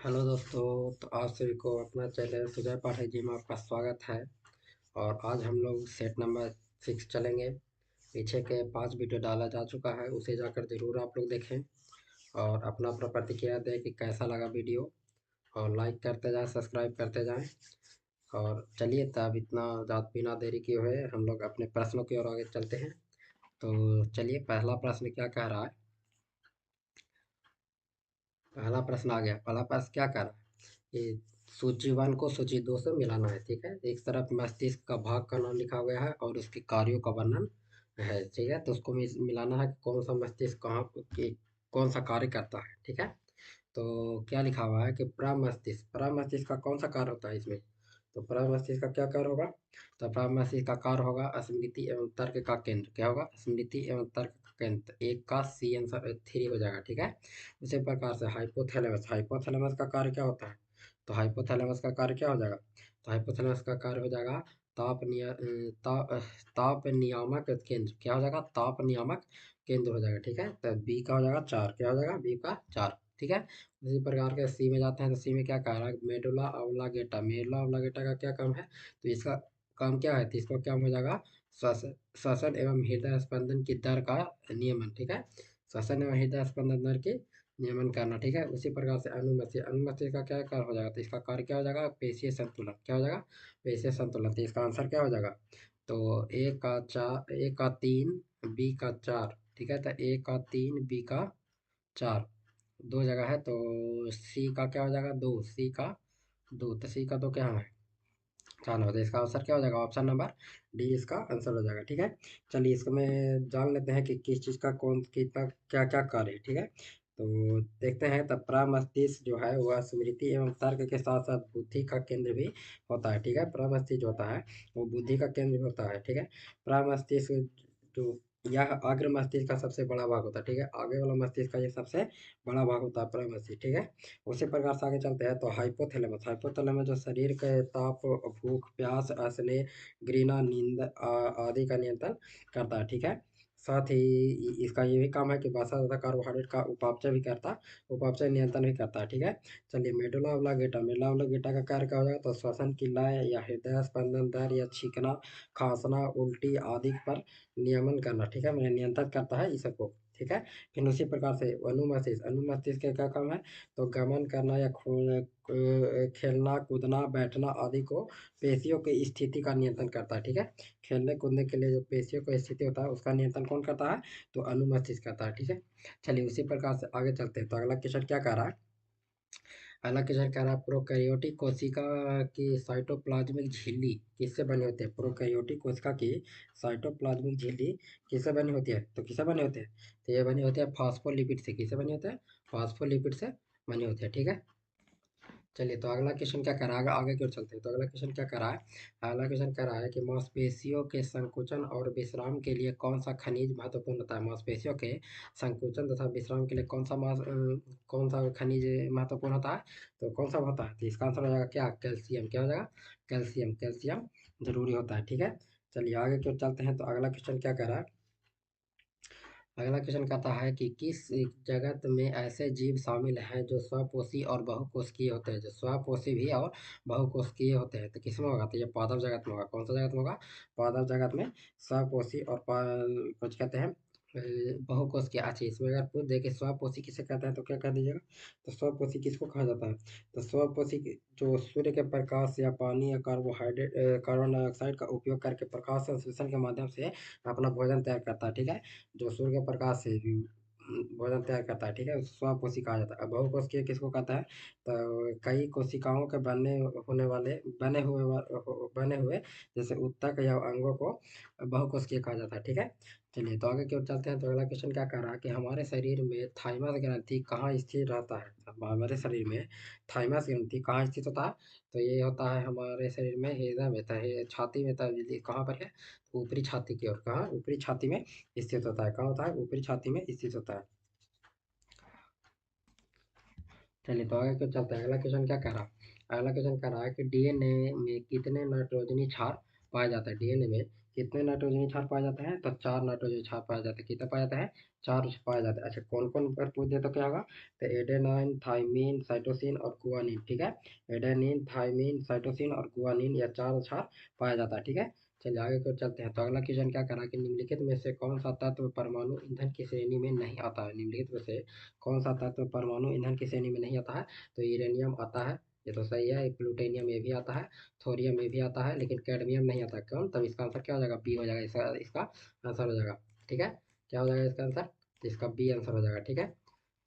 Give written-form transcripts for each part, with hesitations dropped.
Hello दोस्तों। तो आप सभी को अपना चैनल सुजय पाठक जी में आपका स्वागत है। और आज हम लोग सेट नंबर 6 चलेंगे। पीछे के 5 वीडियो डाला जा चुका है, उसे जाकर ज़रूर आप लोग देखें और अपना अपना प्रतिक्रिया दें कि कैसा लगा वीडियो। और लाइक करते जाएं, सब्सक्राइब करते जाएं। और चलिए तब इतना बिना देरी किए हुए हम लोग अपने प्रश्नों की ओर आगे चलते हैं। तो चलिए, पहला प्रश्न क्या कह रहा है। पहला प्रश्न आ गया। पहला प्रश्न क्या कह रहा है कि सूची 1 को सूची 2 से मिलाना है। ठीक है, एक तरफ मस्तिष्क का भाग का नाम लिखा गया है और उसके कार्यों का वर्णन है। ठीक है, तो उसको मिलाना है कि कौन सा मस्तिष्क कहाँ कौन सा कार्य करता है। ठीक है, तो क्या लिखा हुआ है कि प्रमस्तिष्क का कौन सा कार्य होता है इसमें। तो प्रमस्तिष्क का क्या कार्य होगा। तो प्रमस्तिष्क का कार्य होगा स्मृति एवं तर्क का केंद्र। क्या होगा, स्मृति एवं तर्क का केंद्र। एक का सी आंसर 3 हो जाएगा। ठीक है, उसी प्रकार से हाइपोथैलेमस हाइपोथैलेमस का कार्य क्या होता है। तो हाइपोथैलेमस का कार्य क्या हो जाएगा। तो हाइपोथैलेमस का कार्य हो जाएगा ताप नियामक केंद्र। क्या हो जाएगा, ताप नियामक केंद्र हो जाएगा। ठीक है, तो बी का हो जाएगा 4। क्या हो जाएगा, बी का 4। ठीक है, इसी प्रकार के सी में जाते हैं। तो सी में क्या कह रहा है, मेडुला ऑब्लांगेटा। मेडुला ऑब्लांगेटा का क्या काम है। तो इसका काम क्या है, तो इसका क्या हो जाएगा, श्वसन श्वसन एवं हृदय स्पंदन की दर का नियमन। ठीक है, श्वसन एवं हृदय स्पंदन दर के नियमन करना। ठीक है, उसी प्रकार से अनुमस्तिष्क अनुमस्तिष्क का क्या कार्य हो जाएगा। तो इसका कार्य क्या हो जाएगा, पेशीय संतुलन। क्या हो जाएगा, पेशीय संतुलन। तो इसका आंसर क्या हो जाएगा। तो ए का 3 बी का 4। ठीक है, तो ए का 3 बी का 4 दो जगह है। तो सी का क्या हो जाएगा, 2। सी का 2, तो सी का 2 क्या है, 4 हो। तो इसका आंसर क्या हो जाएगा, ऑप्शन नंबर डी इसका आंसर हो जाएगा। ठीक है, चलिए इसको में जान लेते हैं कि किस चीज़ का कौन कितना क्या क्या कार्य है। ठीक है, तो देखते हैं। तब प्रमस्तिष्क जो है वह स्मृति एवं तर्क के साथ साथ बुद्धि का केंद्र भी होता है। ठीक है, प्रमस्तिष्क जो होता है वो बुद्धि का केंद्र भी होता है। ठीक है, प्रमस्तिष्क जो यह अग्र मस्तिष्क का सबसे बड़ा भाग होता है। ठीक है, आगे वाला मस्तिष्क का ये सबसे बड़ा भाग होता है प्रमस्तिष्क। ठीक है, उसी प्रकार से आगे चलते हैं। तो हाइपोथैलेमस हाइपोथैलेमस जो शरीर के ताप, भूख, प्यास, स्नेह, घृणा, नींद आदि का नियंत्रण करता है। ठीक है, साथ ही इसका ये भी काम है कि वसा तथा कार्बोहाइड्रेट का उपापचय भी करता है, उपापचय नियंत्रण भी करता है। ठीक है, चलिए मेडुला ऑब्लांगेटा का कार्य क्या हो जाएगा। तो श्वसन की लय या हृदय स्पंदन दर या छींकना, खांसना, उल्टी आदि पर नियमन करना। ठीक है, मैंने नियंत्रित करता है इस सबको। ठीक है, फिर उसी प्रकार से अनुमस्तिष्क का क्या काम है। तो गमन करना या खेलना, कूदना, बैठना आदि को पेशियों की स्थिति का नियंत्रण करता है। ठीक है, खेलने कूदने के लिए जो पेशियों का स्थिति होता है उसका नियंत्रण कौन करता है। तो अनुमस्तिष्क करता है। ठीक है, चलिए उसी प्रकार से आगे चलते हैं। तो अगला क्वेश्चन क्या कह रहा है। अगला क्वेश्चन कह रहा है प्रोकैरियोटिक कोशिका की साइटोप्लाज्मिक झिल्ली किससे बनी होती है। प्रोकैरियोटिक कोशिका की साइटोप्लाज्मिक झिल्ली किससे बनी होती है। तो किससे बनी होती है। तो ये बनी होती है फास्फोलिपिड से। किससे बनी होती है, फास्फोलिपिड से बनी होती है। ठीक है, चलिए तो अगला क्वेश्चन क्या कर रहा है, आगे की ओर चलते हैं। तो अगला क्वेश्चन क्या कर रहा है। अगला क्वेश्चन कह रहा है कि मांसपेशियों के संकुचन और विश्राम के लिए कौन सा खनिज महत्वपूर्ण होता है। मांसपेशियों के संकुचन तथा विश्राम के लिए कौन सा खनिज महत्वपूर्ण होता है। तो कौन सा होता है। तो इसका आंसर हो जाएगा क्या, कैल्शियम। क्या हो जाएगा, कैल्शियम। कैल्शियम जरूरी होता है। ठीक है, चलिए आगे की ओर चलते हैं। तो अगला क्वेश्चन क्या कह रहा है। अगला क्वेश्चन कहता है कि किस जगत में ऐसे जीव शामिल हैं जो स्वपोषी और बहुकोशिकीय होते हैं। जो स्वपोषी भी और बहुकोशिकीय होते हैं। तो किसमें होगा, तो ये पादप जगत में होगा। कौन सा जगत में होगा, पादप जगत में स्वपोषी और कुछ कहते हैं बहुकोशिकीय। अच्छा, इसमें अगर पूछ दे कि स्वपोषी किसे कहते हैं तो क्या कह दीजिएगा। तो स्वपोषी किसको कहा जाता है। तो स्वपोषी जो सूर्य के प्रकाश या पानी या कार्बन डाइऑक्साइड का उपयोग करके प्रकाश संश्लेषण के माध्यम से अपना भोजन तैयार करता है। ठीक है, जो सूर्य के प्रकाश से भी भोजन तैयार करता है। ठीक है, स्वपोषी कहा जाता है। बहुकोशिकीय किसको कहता है। तो कई कोशिकाओं के बने हुए जैसे ऊतक या अंगों को बहुकोशिकीय कहा जाता है। ठीक है, चलिए तो आगे की ओर चलते हैं। तो अगला क्वेश्चन क्या कह रहा है कि हमारे शरीर में थाइमस ग्रंथि कहाँ स्थित रहता है। अब हमारे शरीर में थाइमस ग्रंथि कहाँ स्थित होता है। तो ये होता है हमारे शरीर में हृदय में छाती में कहाँ पर है। ऊपरी छाती की ओर। कहाँ, ऊपरी छाती में स्थित होता है। कहाँ होता है, ऊपरी छाती में स्थित होता है। चलिए तो आगे क्यों चलते हैं। अगला क्वेश्चन क्या कह रहा है। अगला क्वेश्चन कह रहा है कि डीएनए में कितने नाइट्रोजनी क्षार पाए जाते हैं। डीएनए में कितने नाइट्रोजनी क्षार पाए जाते हैं? तो 4 नाइट्रोजनी क्षार पाए जाते हैं। कितने पाए जाते हैं? 4 पाए जाते हैं। अच्छा, कौन-कौन पर पूछ दे तो क्या होगा? तो एडेनाइन, थाइमिन, साइटोसिन और गुआनिन, ठीक है? एडेनिन, थाइमिन, साइटोसिन और गुआनिन, यह 4 क्षार पाया जाता है, ठीक है? चलिए आगे को चलते हैं। तो अगला क्वेश्चन क्या कह रहा है कि निम्नलिखित में से कौन सा तत्व परमाणु ईंधन की श्रेणी में नहीं आता है? निम्नलिखित में से कौन सा तत्व परमाणु ईंधन की श्रेणी में नहीं आता है? तो यूरेनियम आता है, ये तो सही है। प्लूटोनियम ये भी आता है, थोरियम ये भी आता है, लेकिन कैडमियम नहीं आता। क्यों? तब इसका आंसर क्या हो जाएगा? बी हो जाएगा। इसका आंसर हो जाएगा, ठीक है? क्या हो जाएगा इसका आंसर? तो इसका बी आंसर हो जाएगा, ठीक है?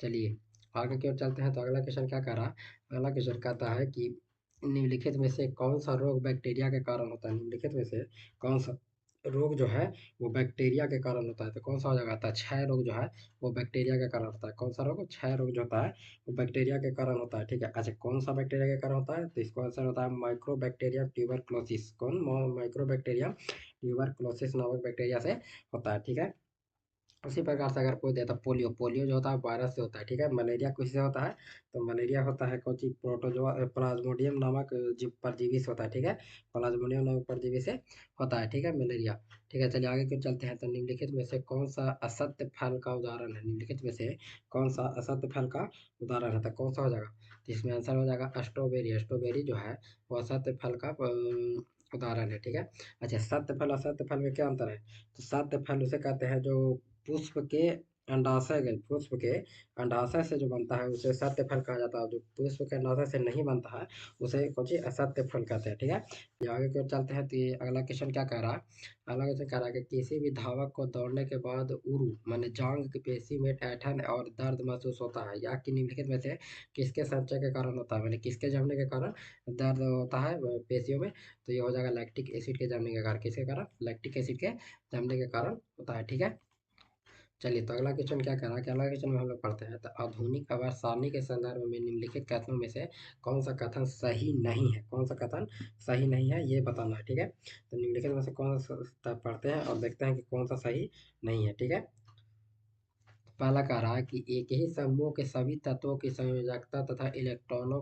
चलिए आगे की ओर चलते हैं। तो अगला क्वेश्चन क्या कह रहा है? अगला क्वेश्चन कहता है कि निम्नलिखित में से कौन सा रोग बैक्टीरिया के कारण होता है? निम्नलिखित में से कौन सा रोग जो है वो बैक्टीरिया के कारण होता है? तो कौन सा हो जाएगा? तो क्षय रोग जो है वो बैक्टीरिया के कारण होता है। कौन सा रोग? क्षय रोग जो होता है वो बैक्टीरिया के कारण होता है, ठीक है? अच्छा, कौन सा बैक्टीरिया के कारण होता है? तो इसका आंसर होता है माइक्रोबैक्टीरियम ट्यूबरक्लोसिस। कौन? माइक्रोबैक्टीरियम ट्यूबरक्लोसिस नामक बैक्टीरिया से होता है, ठीक है? उसी प्रकार से अगर कोई देता पोलियो, पोलियो जो होता है वायरस से होता है, ठीक है? मलेरिया किससे होता है? तो मलेरिया होता है कौन सी? प्रोटोजोआ प्लाज्मोडियम नामक परजीवी से होता है, ठीक है? प्लाज्मोडियम नामक परजीवी से होता है, ठीक है, मलेरिया। ठीक है, चलिए आगे क्यों चलते हैं। तो निम्नलिखित में से कौन सा असत्य फल का उदाहरण है? निम्नलिखित में से कौन सा असत्य फल का उदाहरण है? तो कौन सा हो जाएगा? तो इसमें आंसर हो जाएगा स्ट्रॉबेरी। स्ट्रॉबेरी जो है वो असत्य फल का उदाहरण है, ठीक है? अच्छा, सत्य फल असत्य फल में क्या अंतर है? तो सत्य फल उसे कहते हैं जो पुष्प के पुष्प के अंडाशय से जो बनता है उसे सत्य फल कहा जाता है। जो पुष्प के अंडाशय से नहीं बनता है उसे कुछ असत्य फल कहते हैं, ठीक है? ये आगे की ओर चलते हैं। तो ये अगला क्वेश्चन क्या कह रहा है? अगला क्वेश्चन कह रहा है कि किसी भी धावक को दौड़ने के बाद उरु माने जांग की पेशी में ऐंठन और दर्द महसूस होता है, या कि निम्नलिखित में से किसके संचय के कारण होता है? माने किसके जमने के कारण दर्द होता है पेशियों में? तो ये हो जाएगा लैक्टिक एसिड के जमने के कारण। किसके कारण? लैक्टिक एसिड के जमने के कारण होता है, ठीक है? चलिए, तो अगला क्वेश्चन क्या कह रहा है कि अगला क्वेश्चन में हम लोग पढ़ते हैं। तो आधुनिक आवाज सारणी के संदर्भ में निम्नलिखित कथनों में से कौन सा कथन सही नहीं है? कौन सा कथन सही नहीं है ये बताना है, ठीक है? तो निम्नलिखित में से कौन सा पढ़ते हैं और देखते हैं कि कौन सा सही नहीं है, ठीक है? पहला कह रहा है कि एक ही समूह के सभी तत्वों की संयोजकता तथा इलेक्ट्रॉनों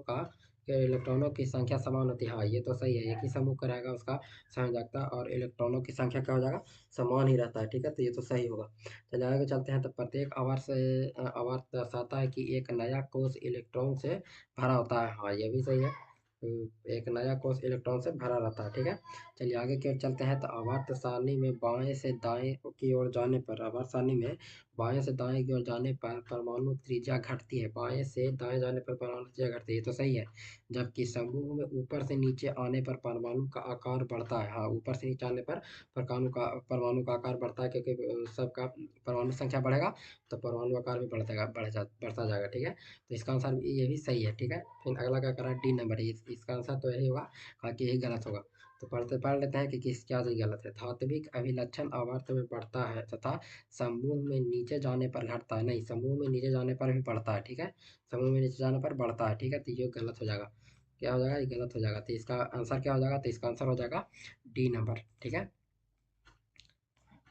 की संख्या समान होती है। हाँ, ये तो सही है। एक ही समूह का रहेगा उसका संयोजकता और इलेक्ट्रॉनों की संख्या क्या हो जाएगा? समान ही रहता है, ठीक है? तो ये तो सही होगा। चलिए आगे चलते हैं। तो प्रत्येक आवर्त दर्शाता है कि एक नया कोष इलेक्ट्रॉन से भरा होता है। हाँ, ये भी सही है। एक नया कोष इलेक्ट्रॉन से भरा रहता है, ठीक है? चलिए आगे की ओर चलते हैं। तो आवर्त सारणी में बाएं से दाएं की ओर जाने पर आवर्त सारणी में बाएं से दाएं की ओर जाने पर परमाणु त्रिज्या घटती है। बाएं से दाएं जाने पर परमाणु त्रिज्या घटती है, ये तो सही है। जबकि समूह में ऊपर से नीचे आने पर परमाणु का आकार बढ़ता है। हाँ, ऊपर से नीचे आने पर परमाणु का आकार बढ़ता है, क्योंकि सबका परमाणु संख्या बढ़ेगा तो परमाणु आकार भी बढ़ता जाएगा, ठीक है? तो इसका आंसर ये भी सही है, ठीक है? फिर अगला क्या करा? D number. इसका आंसर तो यही होगा, बाकी यही गलत होगा। तो पढ़ लेते हैं कि क्या चीज गलत है। धात्विक अभिलक्षण आवर्त में बढ़ता है तथा समूह में नीचे जाने पर घटता है। नहीं, समूह में नीचे जाने पर भी बढ़ता है, ठीक है? समूह में नीचे जाने पर बढ़ता है, ठीक है? तो ये गलत हो जाएगा। क्या हो जाएगा? ये गलत हो जाएगा। तो इसका आंसर क्या हो जाएगा? तो इसका आंसर हो जाएगा डी नंबर, ठीक है?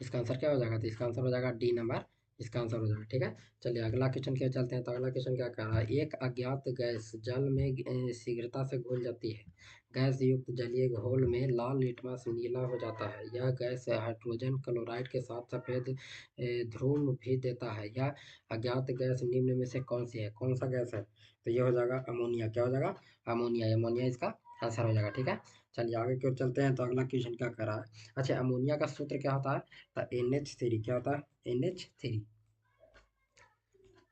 इसका आंसर क्या हो जाएगा? तो इसका आंसर हो जाएगा डी नंबर। इसका आंसर हो जाएगा, ठीक है? चलिए अगला क्वेश्चन क्या चलते हैं। तो अगला क्वेश्चन क्या कह रहा है? एक अज्ञात गैस जल में शीघ्रता से घुल जाती है। गैस युक्त जलीय घोल में लाल लिटमस नीला हो जाता है। यह गैस हाइड्रोजन क्लोराइड के साथ सफेद ध्रुव भी देता है। यह अज्ञात गैस निम्न में से कौन सी है? कौन सा गैस है? तो ये हो जाएगा अमोनिया। क्या हो जाएगा? अमोनिया। अमोनिया इसका आंसर हो जाएगा, ठीक है? चलिए आगे की ओर चलते हैं। तो अगला क्वेश्चन क्या कर रहा है? अच्छा, अमोनिया का सूत्र क्या होता है? तो NH3। क्या होता है? NH3।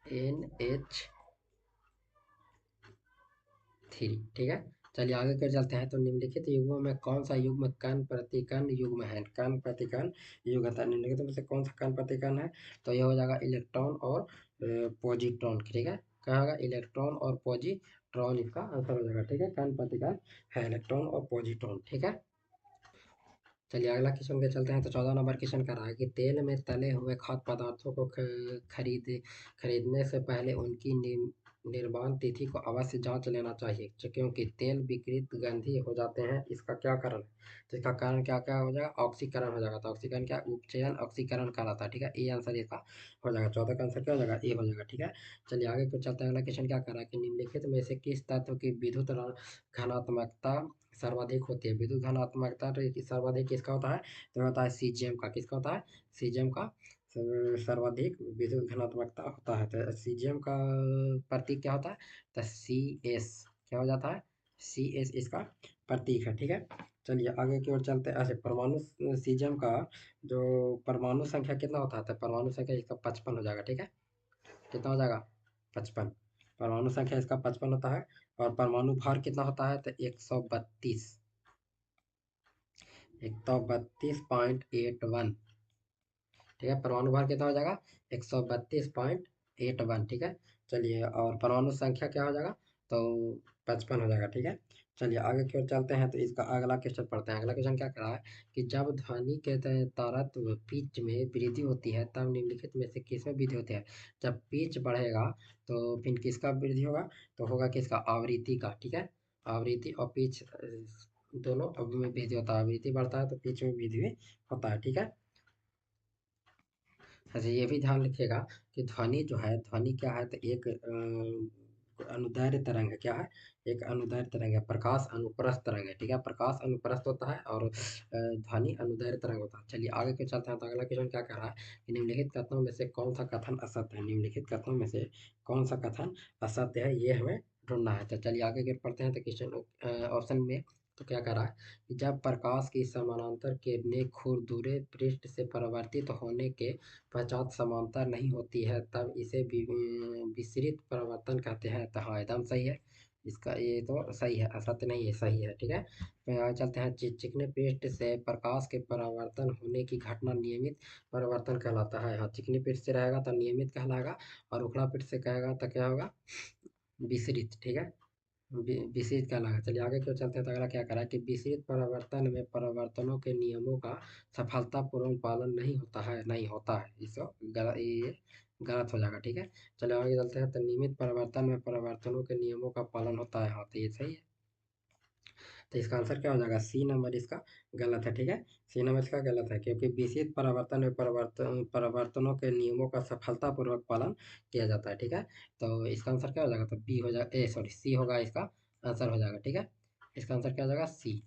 NH3, ठीक है? चलिए आगे कर चलते हैं। तो निम्नलिखित युग्मों में कौन सा युग्म कण प्रतिकण युग्म है? कण प्रतिकण युग्म है। निम्नलिखित में से कौन सा कण प्रतिकण है? तो ये हो जाएगा इलेक्ट्रॉन और पॉजिट्रॉन, ठीक है? क्या होगा? इलेक्ट्रॉन और पॉजिट्रॉन इसका आंसर हो जाएगा, ठीक है? कण प्रतिकण है इलेक्ट्रॉन और पॉजिट्रॉन, ठीक है? चलिए अगला क्वेश्चन पे चलते हैं। तो 14 नंबर क्वेश्चन कर रहा है कि तेल में तले हुए खाद्य पदार्थों को खरीदने से पहले उनकी निर्माण तिथि को अवश्य जांच लेना चाहिए, क्योंकि तेल विकृत गंधी हो जाते हैं। इसका क्या कारण है? तो इसका कारण क्या क्या हो जाएगा? ऑक्सीकरण हो जाएगा। तो ऑक्सीकरण क्या? उपचयन ऑक्सीकरण कहलाता है। ठीक है, ए आंसर इसका हो जाएगा। 14 का आंसर क्या हो जाएगा? ए हो जाएगा। ठीक है, चलिए आगे को चलते हैं। अगला क्वेश्चन क्या कर रहा है कि निम्नलिखित में से किस तत्व की विद्युत घनात्मकता सर्वाधिक होती है? विद्युत घनात्मकता तो सर्वाधिक किसका होता है? तो होता है सीजीएम का। किसका होता है? सीजीएम का सर्वाधिक विद्युत घनात्मकता होता है। तो सीजीएम का प्रतीक क्या होता है? तो सी एस क्या हो जाता है? सी एस इसका प्रतीक है। ठीक है, चलिए आगे की ओर चलते हैं। अच्छा, परमाणु सीजीएम का जो परमाणु संख्या कितना होता है? तो परमाणु संख्या इसका 55 हो जाएगा। ठीक है, कितना हो जाएगा? 55। परमाणु संख्या इसका 55 होता है। और परमाणु भार कितना होता है? तो 132, 132.81। ठीक है, परमाणु भार कितना हो जाएगा? 132.81। ठीक है, चलिए और परमाणु संख्या क्या हो जाएगा? तो 55 हो जाएगा। ठीक है, चलिए आगे की ओर चलते हैं। तो इसका अगला क्वेश्चन पढ़ते हैं। अगला क्वेश्चन क्या कर रहा है कि जब ध्वनि के तारत्व पिच में वृद्धि होती है तब निम्नलिखित में से किसमें वृद्धि होती है? जब पिच बढ़ेगा तो फिर किसका वृद्धि होगा? तो होगा किसका? आवृत्ति का। ठीक है, आवृत्ति और पिच दोनों अब में वृद्धि होता है। आवृत्ति बढ़ता है तो पिच में वृद्धि होता है। ठीक है, अच्छा ये भी ध्यान रखिएगा कि ध्वनि जो है, ध्वनि क्या है? तो एक अनुदैर्ध्य तरंग है। क्या है? एक अनुदैर्ध्य तरंग है। प्रकाश अनुप्रस्थ तरंग है। ठीक है, प्रकाश अनुप्रस्थ होता है और ध्वनि अनुदैर्ध्य तरंग होता है। चलिए आगे के चलते हैं। तो अगला क्वेश्चन क्या कर रहा है कि निम्नलिखित कथनों में से कौन सा कथन असत्य है? निम्नलिखित कथनों में से कौन सा कथन असत्य है, ये हमें ढूंढना है। तो चलिए आगे की ओर पढ़ते हैं। तो क्वेश्चन ऑप्शन में तो क्या कर रहा है कि जब प्रकाश की समानांतर किरणें खुरदुरे पृष्ठ से परावर्तित होने के पश्चात समांतर नहीं होती है तब इसे विसरित परावर्तन कहते हैं। तो हाँ, एकदम सही है। इसका ये तो सही है, असत्य नहीं है, सही है। ठीक है, तो आगे चलते हैं। चिकने पृष्ठ से प्रकाश के परावर्तन होने की घटना नियमित परावर्तन कहलाता है। हाँ, चिकने पृष्ठ से रहेगा तो नियमित कहलाएगा, और उखड़ा पृष्ठ से कहेगा तो क्या होगा? विसरित। ठीक है, विसरित कहलाएगा। चलिए आगे क्यों चलते हैं। तो अगला क्या करा कि विसरित परावर्तन में परावर्तनों के नियमों का सफलतापूर्वक पालन नहीं होता है। नहीं होता है, इसको ये गलत हो जाएगा। ठीक है, चलिए आगे चलते हैं। तो नियमित परावर्तन में परावर्तनों के नियमों का पालन होता है। हाँ, तो ये सही है। तो इसका आंसर क्या हो जाएगा? सी नंबर इसका गलत है। ठीक है, सी नंबर इसका गलत है, क्योंकि विशिष्ट परावर्तन में परावर्तनों के नियमों का सफलतापूर्वक पालन किया जाता है। ठीक है, तो इसका आंसर क्या हो जाएगा? तो बी हो जाएगा, ए सॉरी सी होगा इसका आंसर हो जाएगा। ठीक है, इसका आंसर क्या हो जाएगा? सी।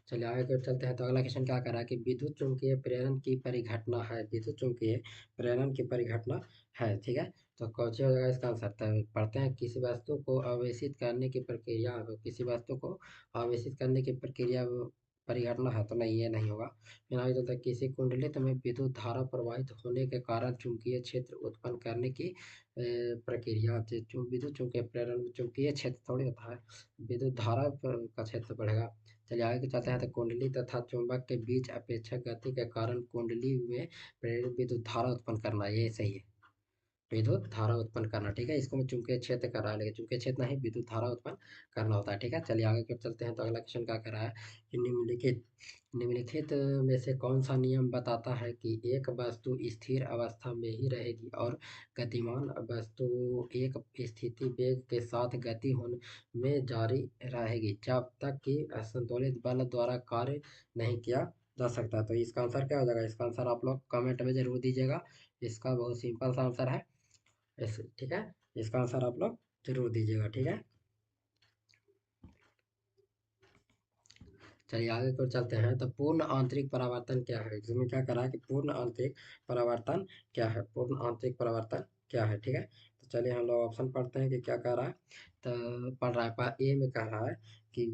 चलिए आगे की ओर चलते हैं। तो अगला क्वेश्चन क्या कर रहा है कि विद्युत चुम्बकीय प्रेरण की परिघटना है। विद्युत चुम्बकीय प्रेरण की परिघटना है। ठीक है, तो कौन सी हो जाएगा इसका आंसर? तो पढ़ते हैं। किसी वस्तु को आवेशित करने की प्रक्रिया, किसी वस्तु को आवेशित करने की प्रक्रिया परिघटना है। तो नहीं, ये नहीं होगा। फिर आगे चलते हैं। किसी कुंडलित में विद्युत धारा प्रवाहित होने के कारण चुंबकीय क्षेत्र उत्पन्न करने की प्रक्रिया। विद्युत चुम्बकीय प्रेरण में चुंबकीय क्षेत्र थोड़ी होता है, विद्युत धारा का क्षेत्र बढ़ेगा। चलिए आगे चलते हैं। तो कुंडली तथा चुंबक के बीच अपेक्षक गति के कारण कुंडली में प्रेरित विद्युत धारा उत्पन्न करना, ये सही है। विद्युत धारा उत्पन्न करना। ठीक है, इसको मैं चुंबकीय क्षेत्र कर रहा है, लेकिन चुंबकीय क्षेत्र नहीं, विद्युत धारा उत्पन्न करना होता है। ठीक है, चलिए आगे की ओर चलते हैं। तो अगला क्वेश्चन क्या कर रहा है कि निम्नलिखित में से कौन सा नियम बताता है कि एक वस्तु स्थिर अवस्था में ही रहेगी और गतिमान वस्तु एक स्थिति वेग के साथ गति होने में जारी रहेगी जब तक कि असंतुलित बल द्वारा कार्य नहीं किया जा सकता? तो इसका आंसर क्या हो जाएगा? इसका आंसर आप लोग कमेंट में जरूर दीजिएगा। इसका बहुत सिंपल सा आंसर है। ठीक है, इसका आंसर आप लोग जरूर दीजिएगा। ठीक है, चलिए आगे की ओर चलते हैं। तो पूर्ण आंतरिक परावर्तन क्या है? इसमें क्या करा है कि पूर्ण आंतरिक परावर्तन क्या है? पूर्ण आंतरिक परावर्तन क्या है? ठीक है, तो चलिए हम लोग ऑप्शन पढ़ते हैं कि क्या कह रहा है। तो पढ़ रहा है ए में कह रहा है कि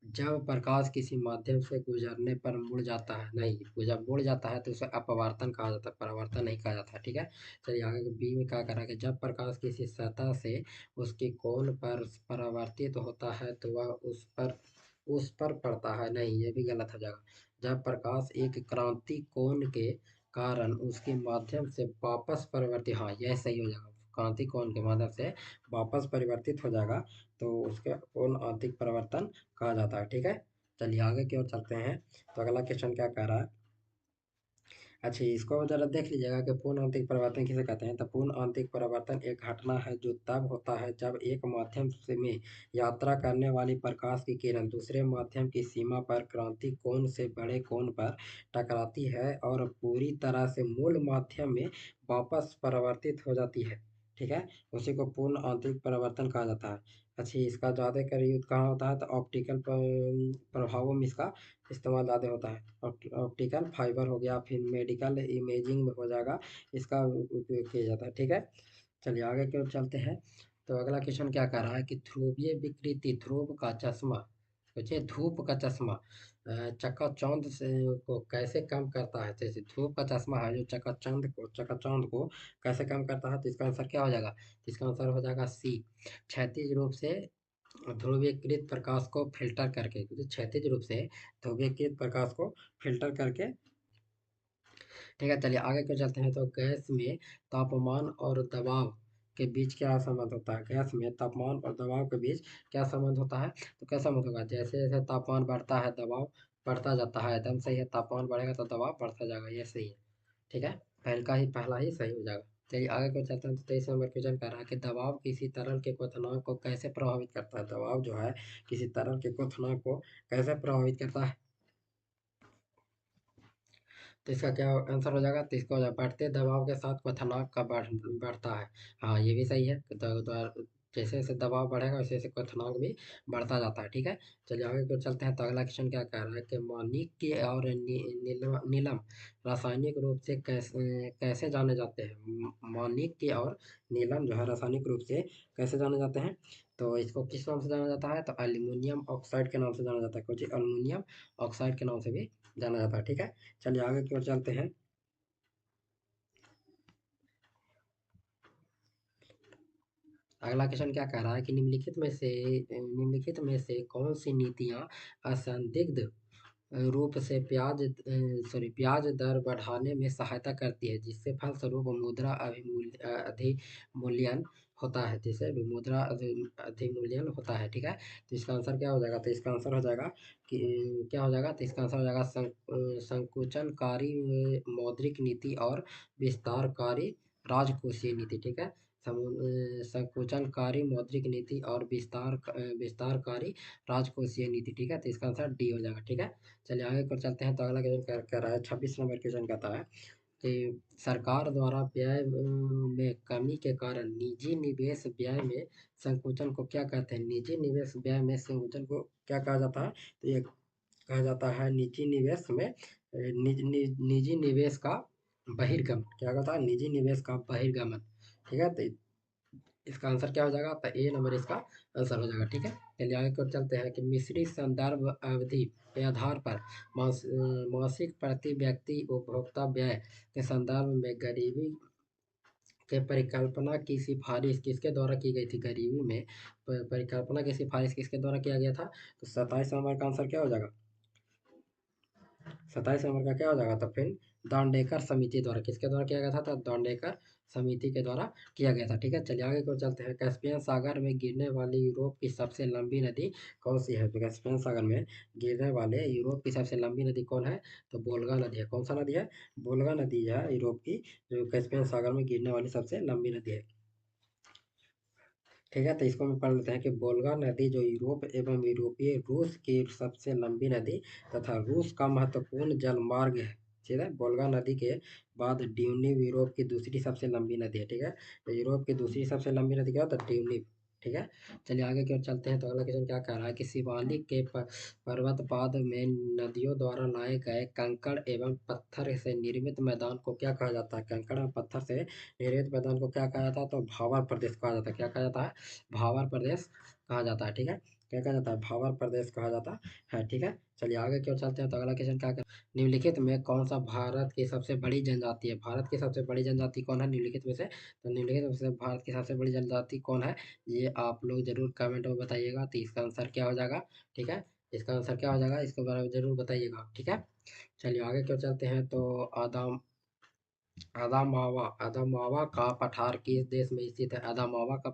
जब प्रकाश किसी माध्यम से गुजरने पर मुड़ जाता है, नहीं जब मुड़ जाता है तो उसे अपवर्तन कहा जाता है, परावर्तन नहीं कहा जाता है। ठीक है, चलिए आगे बी में क्या कह रहा है कि जब प्रकाश किसी सतह से उसके कोण पर परावर्तित होता है तो वह उस पर पड़ता है। नहीं, ये भी गलत हो जाएगा। जब प्रकाश एक क्रांति कोण के कारण उसके माध्यम से वापस परिवर्तित, हाँ यह सही हो जाएगा, क्रांति कोण के माध्यम से वापस परिवर्तित हो जाएगा तो उसके पूर्ण आंतरिक परिवर्तन कहा जाता है। ठीक है, चलिए आगे की ओर चलते हैं। तो अगला क्वेश्चन क्या कह रहा है अच्छा, इसको ज़रा देख लीजिएगा कि पूर्ण आंतरिक परिवर्तन किसे कहते हैं। तो पूर्ण आंतरिक परिवर्तन एक घटना है जो तब होता है जब एक माध्यम से में यात्रा करने वाली प्रकाश की किरण दूसरे माध्यम की सीमा पर क्रांति कोण से बड़े कोण पर टकराती है और पूरी तरह से मूल माध्यम में वापस परावर्तित हो जाती है। ठीक है, उसी को पूर्ण आंतरिक परिवर्तन कहा जाता है। अच्छा, इसका ज़्यादातर यूज़ कहाँ होता है, तो ऑप्टिकल प्रभावों में इसका इस्तेमाल ज़्यादा होता है। ऑप्टिकल फाइबर हो गया, फिर मेडिकल इमेजिंग में हो जाएगा, इसका उपयोग किया जाता है। ठीक है, चलिए आगे की ओर चलते हैं। तो अगला क्वेश्चन क्या कह रहा है कि ध्रुवीय विकृति ध्रुव का चश्मा, सोचिए धूप का चश्मा चकाचौंध से को कैसे कम करता है। जैसे धूप का चश्मा है जो चकाचौंध को कैसे कम करता है, तो इसका आंसर क्या हो जाएगा, तो इसका आंसर हो जाएगा सी, क्षैतिज रूप से ध्रुवीकृत प्रकाश को फ़िल्टर करके, क्योंकि क्षैतिज रूप से ध्रुवीकृत प्रकाश को फ़िल्टर करके। ठीक है, चलिए आगे क्यों चलते हैं। तो गैस में तापमान और दबाव के बीच क्या संबंध होता है, गैस में तापमान और दबाव के बीच क्या संबंध होता है, तो क्या संबंध होगा, जैसे जैसे तापमान बढ़ता है दबाव बढ़ता जाता है, एकदम सही है, तापमान बढ़ेगा तो दबाव बढ़ता जाएगा, ये सही है। ठीक है, पहला ही सही हो जाएगा। चलिए आगे क्यों चलते हैं। तो 23 नंबर क्वेश्चन कह रहा है कि दबाव किसी तरल के क्वथनांक को कैसे प्रभावित करता है, दबाव जो है किसी तरल के क्वथनांक को कैसे प्रभावित करता है, तो इसका क्या आंसर हो जाएगा, तो इसका हो जाएगा बढ़ते दबाव के साथ क्वथनांक का बढ़ता है। हाँ, ये भी सही है, जैसे जैसे दबाव बढ़ेगा वैसे वैसे क्वथनांक भी बढ़ता जाता है। ठीक है, चलिए आगे को चलते हैं। तो अगला क्वेश्चन क्या कह रहा है कि माणिक्य और नीलम रासायनिक रूप से कैसे जाने जाते हैं। माणिक्य और नीलम जो है रासायनिक रूप से कैसे जाने जाते हैं, तो इसको किस नाम से जाना जाता है, तो एल्यूमिनियम ऑक्साइड के नाम से जाना जाता है, कुछ एल्यूमिनियम ऑक्साइड के नाम से भी जाना जाता है। ठीक है, चलिए आगे की ओर चलते हैं। अगला क्वेश्चन क्या कह रहा है कि निम्नलिखित में से कौन सी नीतियां असंदिग्ध रूप से ब्याज दर बढ़ाने में सहायता करती है, जिससे फलस्वरूप मुद्रा अधिमूल्यन होता है, अधिमूल्यन होता है। ठीक है, तो इसका आंसर क्या हो जाएगा, तो इसका आंसर हो जाएगा कि क्या हो जाएगा, तो इसका आंसर हो जाएगा संकुचनकारी मौद्रिक नीति और विस्तारकारी राजकोषीय नीति। ठीक है, संकुचनकारी मौद्रिक नीति और विस्तारकारी राजकोषीय नीति। ठीक है, तो इसका आंसर डी हो जाएगा। ठीक है, चलिए आगे कर चलते हैं। तो अगला क्वेश्चन कह रहा है 26 नंबर क्वेश्चन कहता है कि सरकार द्वारा व्यय में कमी के कारण निजी निवेश व्यय में संकुचन को क्या कहते हैं, निजी निवेश व्यय में संकुचन को क्या कहा जाता है, तो ये कहा जाता है निजी निवेश में निजी निवेश का बहिर्गमन, क्या कहता है, निजी निवेश का बहिर्गमन। ठीक है, तो इसका आंसर क्या हो जाएगा, तो ए नंबर इसका आंसर हो जाएगा। ठीक है, चलिए आगे को चलते हैं कि मिश्रित संदर्भ अवधि के आधार पर मासिक प्रति व्यक्ति उपभोक्ता व्यय के संदर्भ में गरीबी के परिकल्पना की सिफारिश किसके द्वारा की गई थी, गरीबी में परिकल्पना की सिफारिश किसके द्वारा किया गया था, तो 27 नंबर का आंसर क्या हो जाएगा, 27 नंबर का क्या हो जाएगा, तो फिर दांडेकर समिति द्वारा, किसके द्वारा किया गया था, तो दांडेकर समिति के द्वारा किया गया था। ठीक है, चलिए आगे को चलते हैं। कैस्पियन सागर में गिरने वाली यूरोप की सबसे लंबी नदी कौन सी है, तो कैस्पियन सागर में गिरने वाले यूरोप की सबसे लंबी नदी कौन है, तो बोल्गा नदी है। कौन सा नदी है, बोल्गा नदी है यूरोप की, जो कैस्पियन सागर में गिरने वाली सबसे लंबी नदी है। ठीक है, तो इसको हम पढ़ लेते हैं कि वोल्गा नदी जो यूरोप एवं यूरोपीय रूस की सबसे लंबी नदी तथा रूस का महत्वपूर्ण जलमार्ग है। ठीक है, वोल्गा नदी के बाद ड्यूनिव यूरोप की दूसरी सबसे लंबी नदी है। ठीक है, तो यूरोप की दूसरी सबसे लंबी नदी क्या है, तो ड्यूनिव। ठीक है, चलिए आगे की ओर चलते हैं। तो अगला क्वेश्चन क्या कह रहा है कि शिवालिक के पर्वतपाद में नदियों द्वारा लाए गए कंकड़ एवं पत्थर से निर्मित मैदान को क्या कहा जाता है, कंकड़ और पत्थर से निर्मित मैदान को क्या कहा जाता है, तो भावर प्रदेश कहा जाता है। क्या कहा जाता है, भावर प्रदेश कहा जाता है। ठीक है, क्या कहा जाता है, भावर प्रदेश कहा जाता है। ठीक है, चलिए आगे क्यों चलते हैं। तो अगला क्वेश्चन क्या कर, निम्नलिखित में कौन सा भारत की सबसे बड़ी जनजाति है, भारत की सबसे बड़ी जनजाति कौन है निम्नलिखित में से, तो निम्नलिखित में से भारत की सबसे बड़ी जनजाति कौन है, ये आप लोग जरूर कमेंट में बताइएगा, तो इसका आंसर क्या हो जाएगा। ठीक है, इसका आंसर क्या हो जाएगा, इसके बारे में जरूर बताइएगा। ठीक है, चलिए आगे क्यों चलते हैं। तो आदाम अदामावा का पठार किस देश में स्थित है, अदामावा का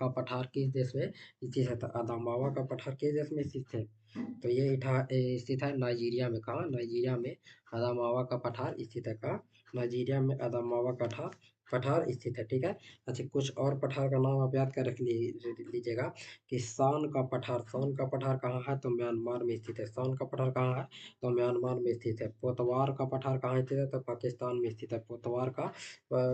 पठार किस देश में स्थित है, तो अदामावा का पठार किस देश में स्थित है, तो ये स्थित है नाइजीरिया में। कहाँ? नाइजीरिया में अदामावा का पठार स्थित है। कहाँ? नाइजीरिया में अदामावा का पठार स्थित है। ठीक है। अच्छा, कुछ और पठार का नाम आप याद कर लीजिएगा कि सान का पठार। सान का पठार कहाँ है? तो म्यांमार में स्थित है। सान का पठार कहाँ है? तो म्यांमार में स्थित है। पोतवार का पठार कहाँ स्थित है? तो पाकिस्तान में स्थित है। पोतवार का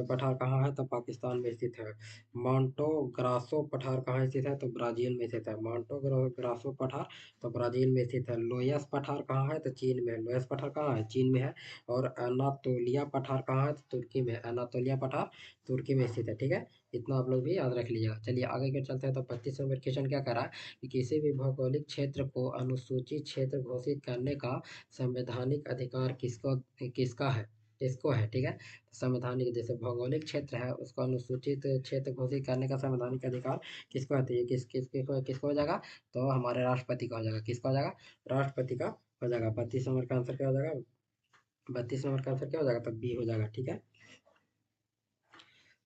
पठार कहाँ है? तो पाकिस्तान में स्थित है। मांटो ग्रासो पठार कहाँ स्थित है? तो ब्राजील में स्थित है। मांटो ग्रासो पठार तो ब्राजील में स्थित है। लोयस पठार कहाँ है? तो चीन में है। लोयस पठार कहाँ है? चीन में है। और अनातोलिया पठार कहाँ है? तो तुर्की में है। अनातोलिया पठार तुर्की में स्थित है। ठीक है। इतना आप लोग भी याद रख लीजिएगा। चलिए आगे के चलते हैं। तो 25 नंबर क्वेश्चन क्या कह रहा है कि किसी भी भौगोलिक क्षेत्र को अनुसूचित क्षेत्र घोषित करने का संवैधानिक अधिकार किसका है? किसको है? ठीक है। संवैधानिक, जैसे भौगोलिक क्षेत्र है उसको अनुसूचित क्षेत्र घोषित करने का संवैधानिक अधिकार किसको है? तो ये किसको हो जाएगा? तो हमारे राष्ट्रपति का हो जाएगा। किसका हो जाएगा? राष्ट्रपति का हो जाएगा। 32 नंबर का आंसर क्या हो जाएगा? 32 नंबर का आंसर क्या हो जाएगा? तो बी हो जाएगा। ठीक है।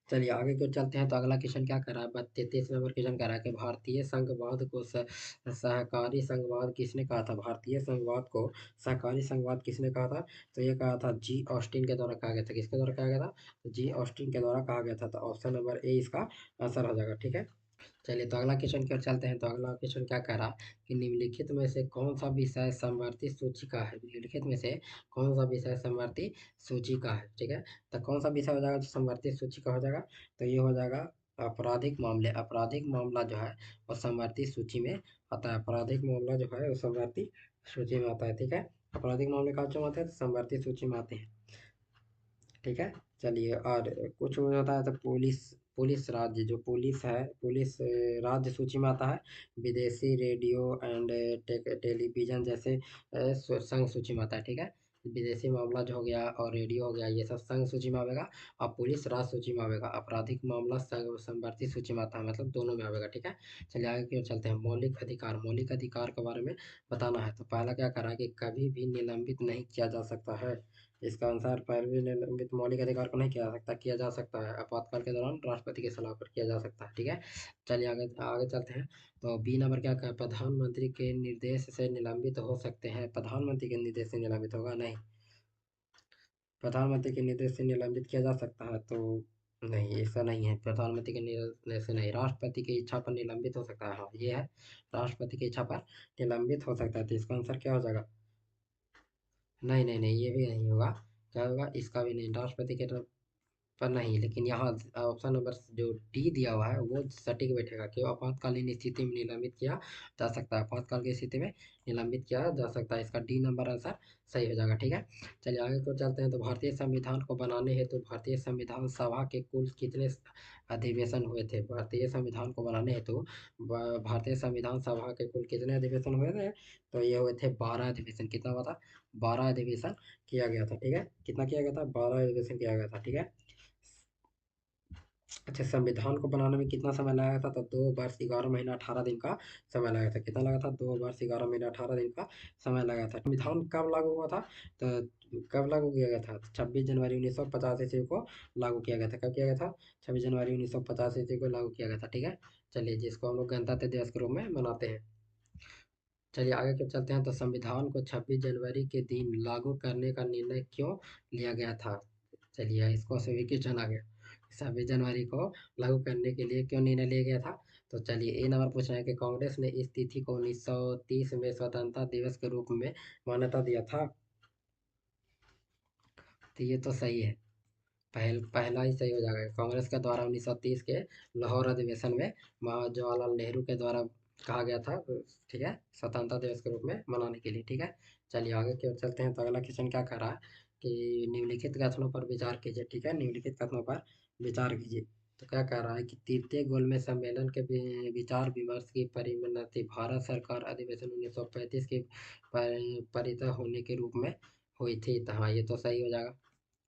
चलिए आगे क्यों चलते हैं। तो अगला क्वेश्चन क्या कर रहा है? 33 नंबर क्वेश्चन कर रहा है कि भारतीय संघवाद को सहकारी संघवाद किसने कहा था? भारतीय संघवाद को सहकारी संघवाद किसने कहा था? तो ये कहा था जी ऑस्टिन के द्वारा कहा गया था। किसके द्वारा कहा गया था? तो जी ऑस्टिन के द्वारा कहा गया था। तो ऑप्शन नंबर ए इसका आंसर हो जाएगा। ठीक है। चलिए तो अगला क्वेश्चन की ओर चलते हैं। तो अगला क्वेश्चन क्या कह रहा है कि निम्नलिखित में से कौन सा विषय समवर्ती सूची का है? निम्नलिखित में से कौन सा विषय समवर्ती सूची का है? ठीक है। तो कौन सा विषय हो जाएगा जो समवर्ती सूची का हो जाएगा? तो ये हो जाएगा आपराधिक मामले। आपराधिक मामला जो है वो समवर्ती सूची में आता है। आपराधिक मामला जो है वो समवर्ती सूची में आता है। ठीक है। आपराधिक मामले कहाँ क्यों आते हैं? तो समवर्ती सूची में आते हैं। ठीक है। चलिए, और कुछ हो जाता है तो पुलिस, पुलिस राज्य, जो पुलिस है, पुलिस राज्य सूची में आता है। विदेशी रेडियो एंड टेलीविजन जैसे संघ सूची में आता है। ठीक है। विदेशी मामला जो हो गया और रेडियो हो गया ये सब संघ सूची में आवेगा। और पुलिस राज्य सूची में आवेगा। आपराधिक मामला संघ समवर्ती सूची में आता है, मतलब दोनों में आवेगा। ठीक है। चलिए आगे की ओर चलते हैं। मौलिक अधिकार, मौलिक अधिकार के बारे में बताना है। तो पहला क्या करा है कि कभी भी निलंबित नहीं किया जा सकता है। इसका अनुसार पैरवी निलंबित मौलिक अधिकार को नहीं किया जा सकता है। आपातकाल के दौरान राष्ट्रपति की सलाह पर किया जा सकता है। ठीक है। चलिए आगे आगे चलते हैं। तो बी नंबर क्या कहा? प्रधानमंत्री के निर्देश से निलंबित हो सकते हैं। प्रधानमंत्री के निर्देश से निलंबित होगा नहीं। प्रधानमंत्री के निर्देश से निलंबित किया जा सकता है तो नहीं, ऐसा नहीं है। प्रधानमंत्री के निर्देश से नहीं, राष्ट्रपति की इच्छा पर निलंबित हो सकता है। हाँ ये है, राष्ट्रपति की इच्छा पर निलंबित हो सकता है। तो इसका आंसर क्या हो जाएगा? नहीं नहीं नहीं, ये भी नहीं होगा। क्या होगा? इसका भी नहीं, राष्ट्रपति के पर नहीं। लेकिन यहाँ ऑप्शन नंबर जो डी दिया हुआ है वो सटीक बैठेगा कि आपातकालीन स्थिति में निलंबित किया जा सकता है। आपातकाल की स्थिति में निलंबित किया जा सकता है। इसका डी नंबर आंसर सही हो जाएगा। ठीक है। चलिए आगे को चलते हैं। तो भारतीय संविधान को बनाने हेतु भारतीय संविधान सभा के कुल कितने अधिवेशन हुए थे? भारतीय संविधान को बनाने हेतु भारतीय संविधान सभा के कुल कितने अधिवेशन हुए थे? तो ये हुए थे 12 अधिवेशन। कितना हुआ था? 12 अधिवेशन किया गया था। ठीक है। कितना किया गया था? 12 अधिवेशन किया गया था। ठीक है। अच्छा, संविधान को बनाने में कितना समय लगा था? तो 2 वर्ष 11 महीना 18 दिन का समय लगा था। कितना लगा था? 2 वर्ष 11 महीना 18 दिन का समय लगा था। संविधान कब लागू हुआ था? तो कब लागू किया गया था? 26 जनवरी 1950 ईस्वी को लागू किया गया था। कब किया गया था? 26 जनवरी 1950 ईस्वी को लागू किया गया था। ठीक है। चलिए, जिसको हम लोग गणतंत्र दिवस के रूप में मनाते हैं। चलिए आगे के चलते हैं। तो संविधान को 26 जनवरी के दिन लागू करने का निर्णय क्यों लिया गया था? चलिए इसको सभी क्वेश्चन आ गया। 26 जनवरी को लागू करने के लिए क्यों निर्णय लिया गया था? तो चलिए ए नंबर पूछ रहे हैं कि कांग्रेस ने इस तिथि को 1930 में स्वतंत्रता दिवस के रूप में मान्यता दिया था। तो ये तो सही है। पहला ही सही हो जाएगा। कांग्रेस के द्वारा 1930 के लाहौर अधिवेशन में जवाहरलाल नेहरू के द्वारा कहा गया था। ठीक है। स्वतंत्रता दिवस के रूप में मनाने के लिए। ठीक है। चलिए आगे की ओर चलते हैं। तो अगला क्वेश्चन क्या कर रहा है कि निम्नलिखित कथनों पर विचार कीजिए। ठीक है। निम्नलिखित कथनों पर विचार कीजिए। तो क्या कह रहा है कि तृतीय गोलमेज सम्मेलन के विचार विमर्श की परिणति भारत सरकार अधिवेशन 1935 के परितः होने के रूप में हुई थी। तो हाँ ये तो सही हो जाएगा।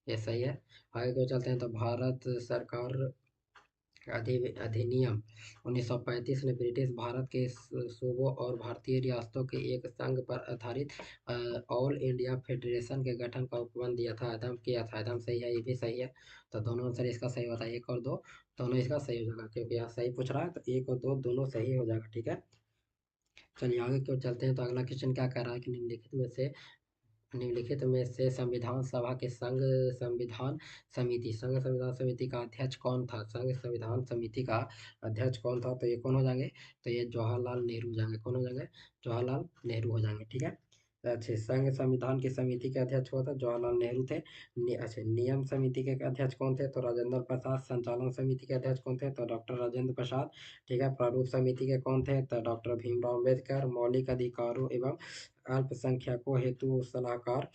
ये सही है। आगे को चलते हैं। तो भारत सरकार अधिनियम 1935 ने ब्रिटिश भारत के सूबों और भारतीय रियासतों के एक संघ पर आधारित ऑल इंडिया फेडरेशन के गठन का उपबंध दिया था। एकदम किया था। एकदम सही है। ये भी सही है। तो दोनों आंसर इसका सही होता है। एक और दो दोनों इसका सही हो जाएगा, क्योंकि यहाँ सही पूछ रहा है तो एक और दो दोनों सही हो जाएगा। ठीक है। चलिए आगे की ओर चलते हैं। तो अगला क्वेश्चन क्या कह रहा है कि निम्नलिखित में से संघ संविधान समिति का अध्यक्ष कौन था? संघ संविधान समिति का अध्यक्ष कौन था? तो ये कौन हो जाएंगे? तो ये जवाहरलाल नेहरू हो जाएंगे। कौन हो जाएंगे? जवाहरलाल नेहरू हो जाएंगे। ठीक है। अच्छे, संघ संविधान की समिति के अध्यक्ष हुआ था जवाहरलाल नेहरू थे। अच्छे, नियम समिति के अध्यक्ष कौन थे? तो राजेंद्र प्रसाद। संचालन समिति के अध्यक्ष कौन थे? तो डॉक्टर राजेंद्र प्रसाद। ठीक है। प्रारूप समिति के कौन थे? तो डॉक्टर भीमराव अम्बेडकर। मौलिक अधिकारों एवं अल्पसंख्यकों हेतु सलाहकार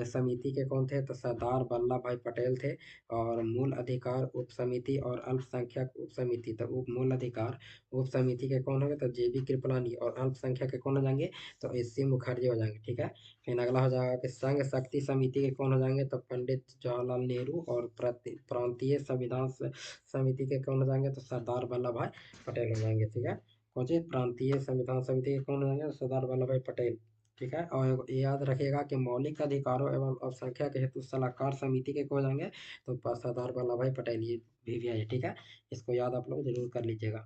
समिति के कौन थे? तो सरदार वल्लभ भाई पटेल थे। और मूल अधिकार उप समिति और अल्पसंख्यक उप समिति, तो मूल अधिकार उप समिति के कौन होंगे? तो जेबी कृपलानी। और अल्पसंख्यक के कौन हो जाएंगे? तो एस.सी. मुखर्जी हो जाएंगे। ठीक है। फिर अगला हो जाएगा कि संघ शक्ति समिति के कौन हो जाएंगे? तो पंडित जवाहरलाल नेहरू। और प्रांतीय संविधान समिति के कौन हो जाएंगे? तो सरदार वल्लभ भाई पटेल हो जाएंगे। ठीक है। कौन सी प्रांतीय संविधान समिति के कौन हो जाएंगे? तो सरदार वल्लभ भाई पटेल। ठीक है। और ये याद रखिएगा कि मौलिक अधिकारों एवं अल्पसंख्यक हेतु सलाहकार समिति के हो जाएंगे? तो सरदार वल्लभ भाई पटेल। ये भी है। ठीक है। इसको याद आप लोग जरूर कर लीजिएगा।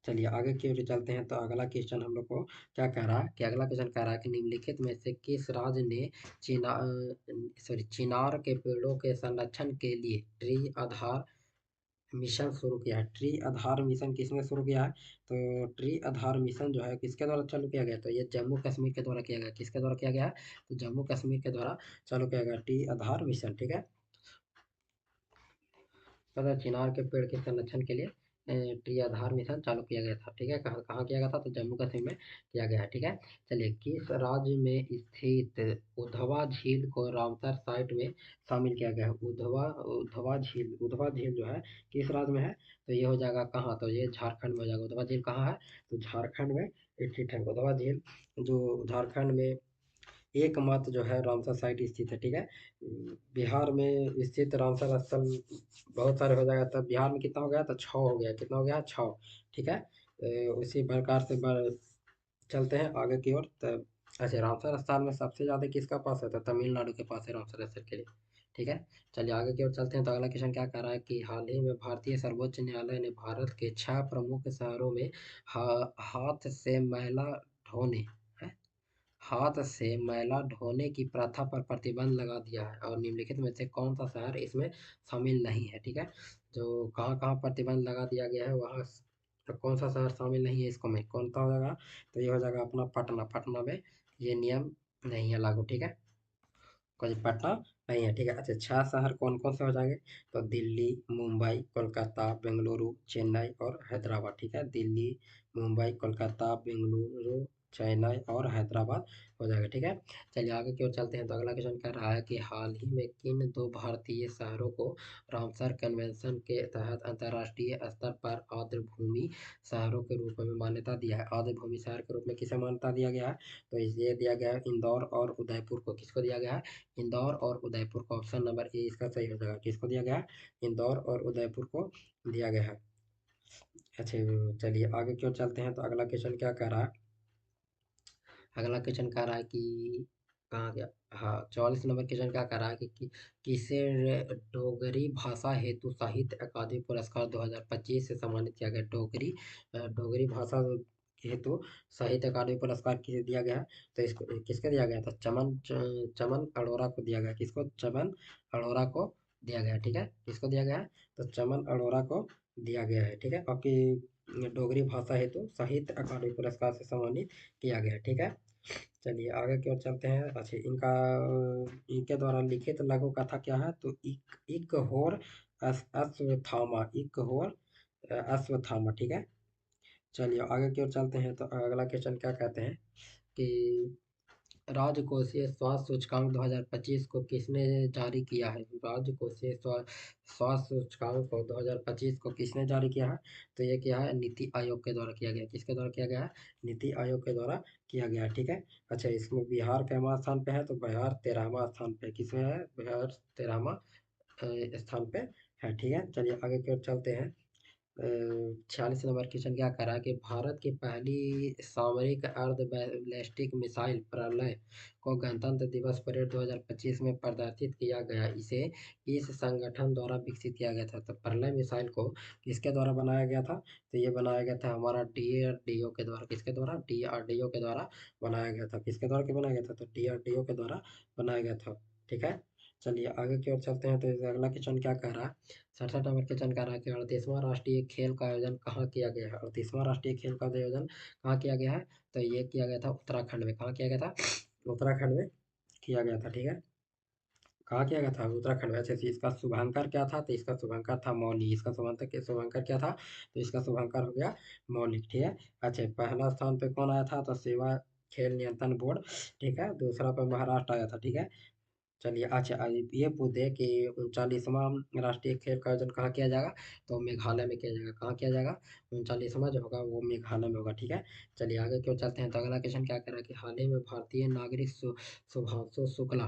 चलिए आगे की ओर चलते हैं। तो अगला क्वेश्चन हम लोग को क्या कह रहा है कि अगला क्वेश्चन कह रहा है कि निम्नलिखित में से किस राज्य ने चिनार के पेड़ों के संरक्षण के लिए ट्री आधार मिशन शुरू किया है? ट्री आधार मिशन किसने शुरू किया है? तो ट्री आधार मिशन जो है किसके द्वारा चालू किया गया? तो ये जम्मू कश्मीर के द्वारा किया गया। किसके द्वारा किया गया है? तो जम्मू कश्मीर के द्वारा चालू किया गया ट्री आधार मिशन। ठीक है। तथा चिनार के पेड़ के संरक्षण के लिए ट्री आधार मिशन चालू किया गया था। ठीक है। कहाँ कहाँ किया गया था? तो जम्मू कश्मीर में किया गया है। ठीक है। चलिए, किस राज्य में स्थित उधवा झील को रामसर साइट में शामिल किया गया है? उधवा झील जो है किस राज्य में है? तो ये हो जाएगा कहाँ? तो ये झारखंड में हो जाएगा। उधवा झील कहाँ है? तो झारखंड में स्थित है उधवा झील, जो झारखंड में एकमात्र जो है रामसर साइट स्थित है। ठीक है। बिहार में स्थित रामसर स्थल बहुत सारे हो जाएगा। तब बिहार में कितना हो गया? तो 6 हो गया। कितना हो गया? 6। ठीक है। उसी प्रकार से चलते हैं आगे की ओर। तब अच्छा, रामसर स्थान में सबसे ज़्यादा किसका पास है? तो तमिलनाडु के पास है रामसर स्थल के लिए। ठीक है। चलिए आगे की ओर चलते हैं। तो अगला क्वेश्चन क्या कर रहा है कि हाल ही में भारतीय सर्वोच्च न्यायालय ने भारत के 6 प्रमुख शहरों में हाथ से मैला ढोने हाथ से मैला ढोने की प्रथा पर प्रतिबंध लगा दिया है। और निम्नलिखित में से कौन सा शहर इसमें शामिल नहीं है? ठीक है। जो कहाँ कहाँ प्रतिबंध लगा दिया गया है वहाँ तो कौन सा शहर शामिल नहीं है इसको में? कौन सा हो जाएगा? तो ये हो जाएगा अपना पटना। पटना में ये नियम नहीं है लागू। ठीक है। कोई पटना नहीं है। ठीक है। अच्छा, 6 शहर कौन कौन से हो जाएंगे? तो दिल्ली, मुंबई, कोलकाता, बेंगलुरु, चेन्नई और हैदराबाद। ठीक है। दिल्ली, मुंबई, कोलकाता, बेंगलुरु, चेन्नई और हैदराबाद हो जाएगा। ठीक है। चलिए आगे की ओर चलते हैं। तो अगला क्वेश्चन कह रहा है कि हाल ही में किन 2 भारतीय शहरों को रामसर कन्वेंशन के तहत अंतर्राष्ट्रीय स्तर पर आर्द्रभूमि शहरों के रूप में मान्यता दिया है? आर्द्रभूमि शहर के रूप में किसे मान्यता दिया गया है? तो ये दिया गया है इंदौर और उदयपुर को। किसको दिया गया है? इंदौर और उदयपुर को। ऑप्शन नंबर ए इसका सही हो जाएगा। किसको दिया गया है? इंदौर और उदयपुर को दिया गया है। अच्छा, चलिए आगे क्यों चलते हैं। तो अगला क्वेश्चन क्या कह रहा है? अगला क्वेश्चन कह रहा है कि कहाँ गया? हाँ, 44 नंबर क्वेश्चन क्या कह रहा है कि किसे डोगरी भाषा हेतु साहित्य अकादमी पुरस्कार 2025 से सम्मानित किया गया? डोगरी भाषा हेतु साहित्य अकादमी पुरस्कार किसे दिया गया है? तो इसको किसके दिया गया था? चमन अरोड़ा को दिया गया। किसको? चमन अरोड़ा को दिया गया। ठीक है। किसको दिया गया है? तो चमन अरोड़ा को दिया गया है। ठीक है। आपकी डोगरी भाषा हेतु साहित्य अकादमी पुरस्कार से सम्मानित किया गया है। ठीक है। चलिए आगे की ओर चलते हैं। अच्छा, इनके द्वारा लिखित लघु कथा क्या है? तो इक होर अश्वत्थामा। इक होर अश्वत्थामा। ठीक है। चलिए आगे की ओर चलते हैं। तो अगला क्वेश्चन क्या कहते हैं कि राजकोषीय स्वास्थ्य सूचकांक 2025 को किसने जारी किया है? राजकोषीय स्वास्थ्य सूचकांक को 2025 को किसने जारी किया है? तो ये क्या है? नीति आयोग के द्वारा किया गया। किसके द्वारा किया गया है? नीति आयोग के द्वारा किया गया है। ठीक है। अच्छा, इसमें बिहार कैमा स्थान पे है? तो बिहार 13वां स्थान पे। किसमें है? बिहार 13वां स्थान पे है। ठीक है। चलिए आगे की ओर चलते हैं। 46 नंबर क्वेश्चन क्या कह रहा है कि भारत की पहली सामरिक अर्ध बैलिस्टिक मिसाइल प्रलय को गणतंत्र दिवस परेड 2025 में प्रदर्शित किया गया। इसे इस संगठन द्वारा विकसित किया गया था। तो प्रलय मिसाइल को किसके द्वारा बनाया गया था? तो ये बनाया गया था हमारा डीआरडीओ के द्वारा। किसके द्वारा? डीआरडीओ के द्वारा बनाया गया था। किसके द्वारा बनाया गया था? तो डीआरडीओ के द्वारा बनाया गया था। ठीक है, चलिए आगे की ओर चलते हैं। तो अगला क्वेश्चन क्या कह रहा है? 67 नंबर क्वेश्चन कह रहा है कि 38वां राष्ट्रीय खेल का आयोजन कहाँ किया गया है? 38वां राष्ट्रीय खेल का आयोजन कहाँ किया गया है? तो ये किया गया था उत्तराखंड में। कहाँ किया गया था? उत्तराखंड में किया गया था। ठीक है, कहाँ किया गया था? उत्तराखंड में। अच्छा, इसका शुभांकर क्या था? तो इसका शुभांकर था मौलिक। इसका शुभांकर क्या था? तो इसका शुभांकर हो गया मौलिक। ठीक है, अच्छा पहला स्थान पे कौन आया था? तो सेवा खेल नियंत्रण बोर्ड। ठीक है, दूसरा पे महाराष्ट्र आया था। ठीक है, चलिए अच्छा ये पूछे कि 39वां राष्ट्रीय खेल का आयोजन कहाँ किया जाएगा? तो मेघालय में किया जाएगा। कहाँ किया जाएगा? 39वां जो होगा वो मेघालय में होगा। ठीक है, चलिए आगे क्यों चलते हैं। तो अगला क्वेश्चन क्या कर रहा है कि हाल ही में भारतीय नागरिक शुभांशु शुक्ला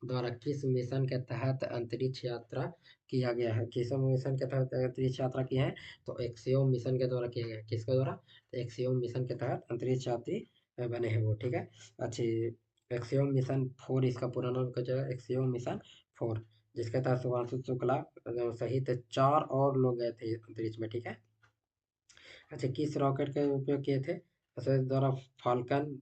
द्वारा किस मिशन के तहत अंतरिक्ष यात्रा किया गया है? किस मिशन के तहत अंतरिक्ष यात्रा की है? तो एक्सियोम मिशन के द्वारा किया गया है। किसके द्वारा? तो एक्सियोम मिशन के तहत अंतरिक्ष यात्री बने हैं वो। ठीक है, अच्छी एक्सियोम मिशन 4 इसका पूरा नाम क्या है? एक्सियोम मिशन 4, जिसके तहत शुभांशु शुक्ला सहित 4 और लोग गए थे अंतरिक्ष में। ठीक है, अच्छा किस रॉकेट का उपयोग किए थे? इसके द्वारा फाल्कन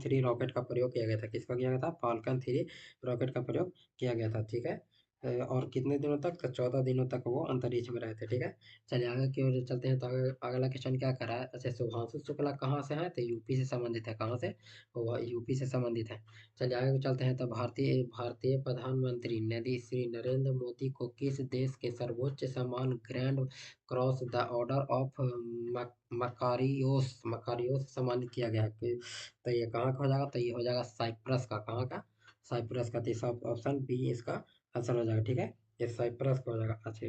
3 रॉकेट का प्रयोग किया गया था। किसका किया गया था? फाल्कन 3 रॉकेट का प्रयोग किया गया था। ठीक है, और कितने दिनों तक? तो 14 दिनों तक वो अंतरिक्ष में रहे थे। ठीक है, चलिए आगे की ओर चलते हैं। तो अगला क्वेश्चन क्या कर रहा है? अच्छा शुभांशु शुक्ला कहाँ से है? तो यूपी से संबंधित है। कहाँ से? वह यूपी से संबंधित है। चलिए आगे चलते हैं। तो भारतीय भारतीय प्रधानमंत्री श्री नरेंद्र मोदी को किस देश के सर्वोच्च सम्मान grand cross the order of Makarios सम्मानित किया गया है? तो ये कहाँ का हो जाएगा? तो ये हो जाएगा साइप्रस का। कहाँ का? साइप्रस का। तीसरा ऑप्शन बी इसका आंसर हो जाएगा। ठीक है, ये साइप्रस का हो जाएगा। अच्छा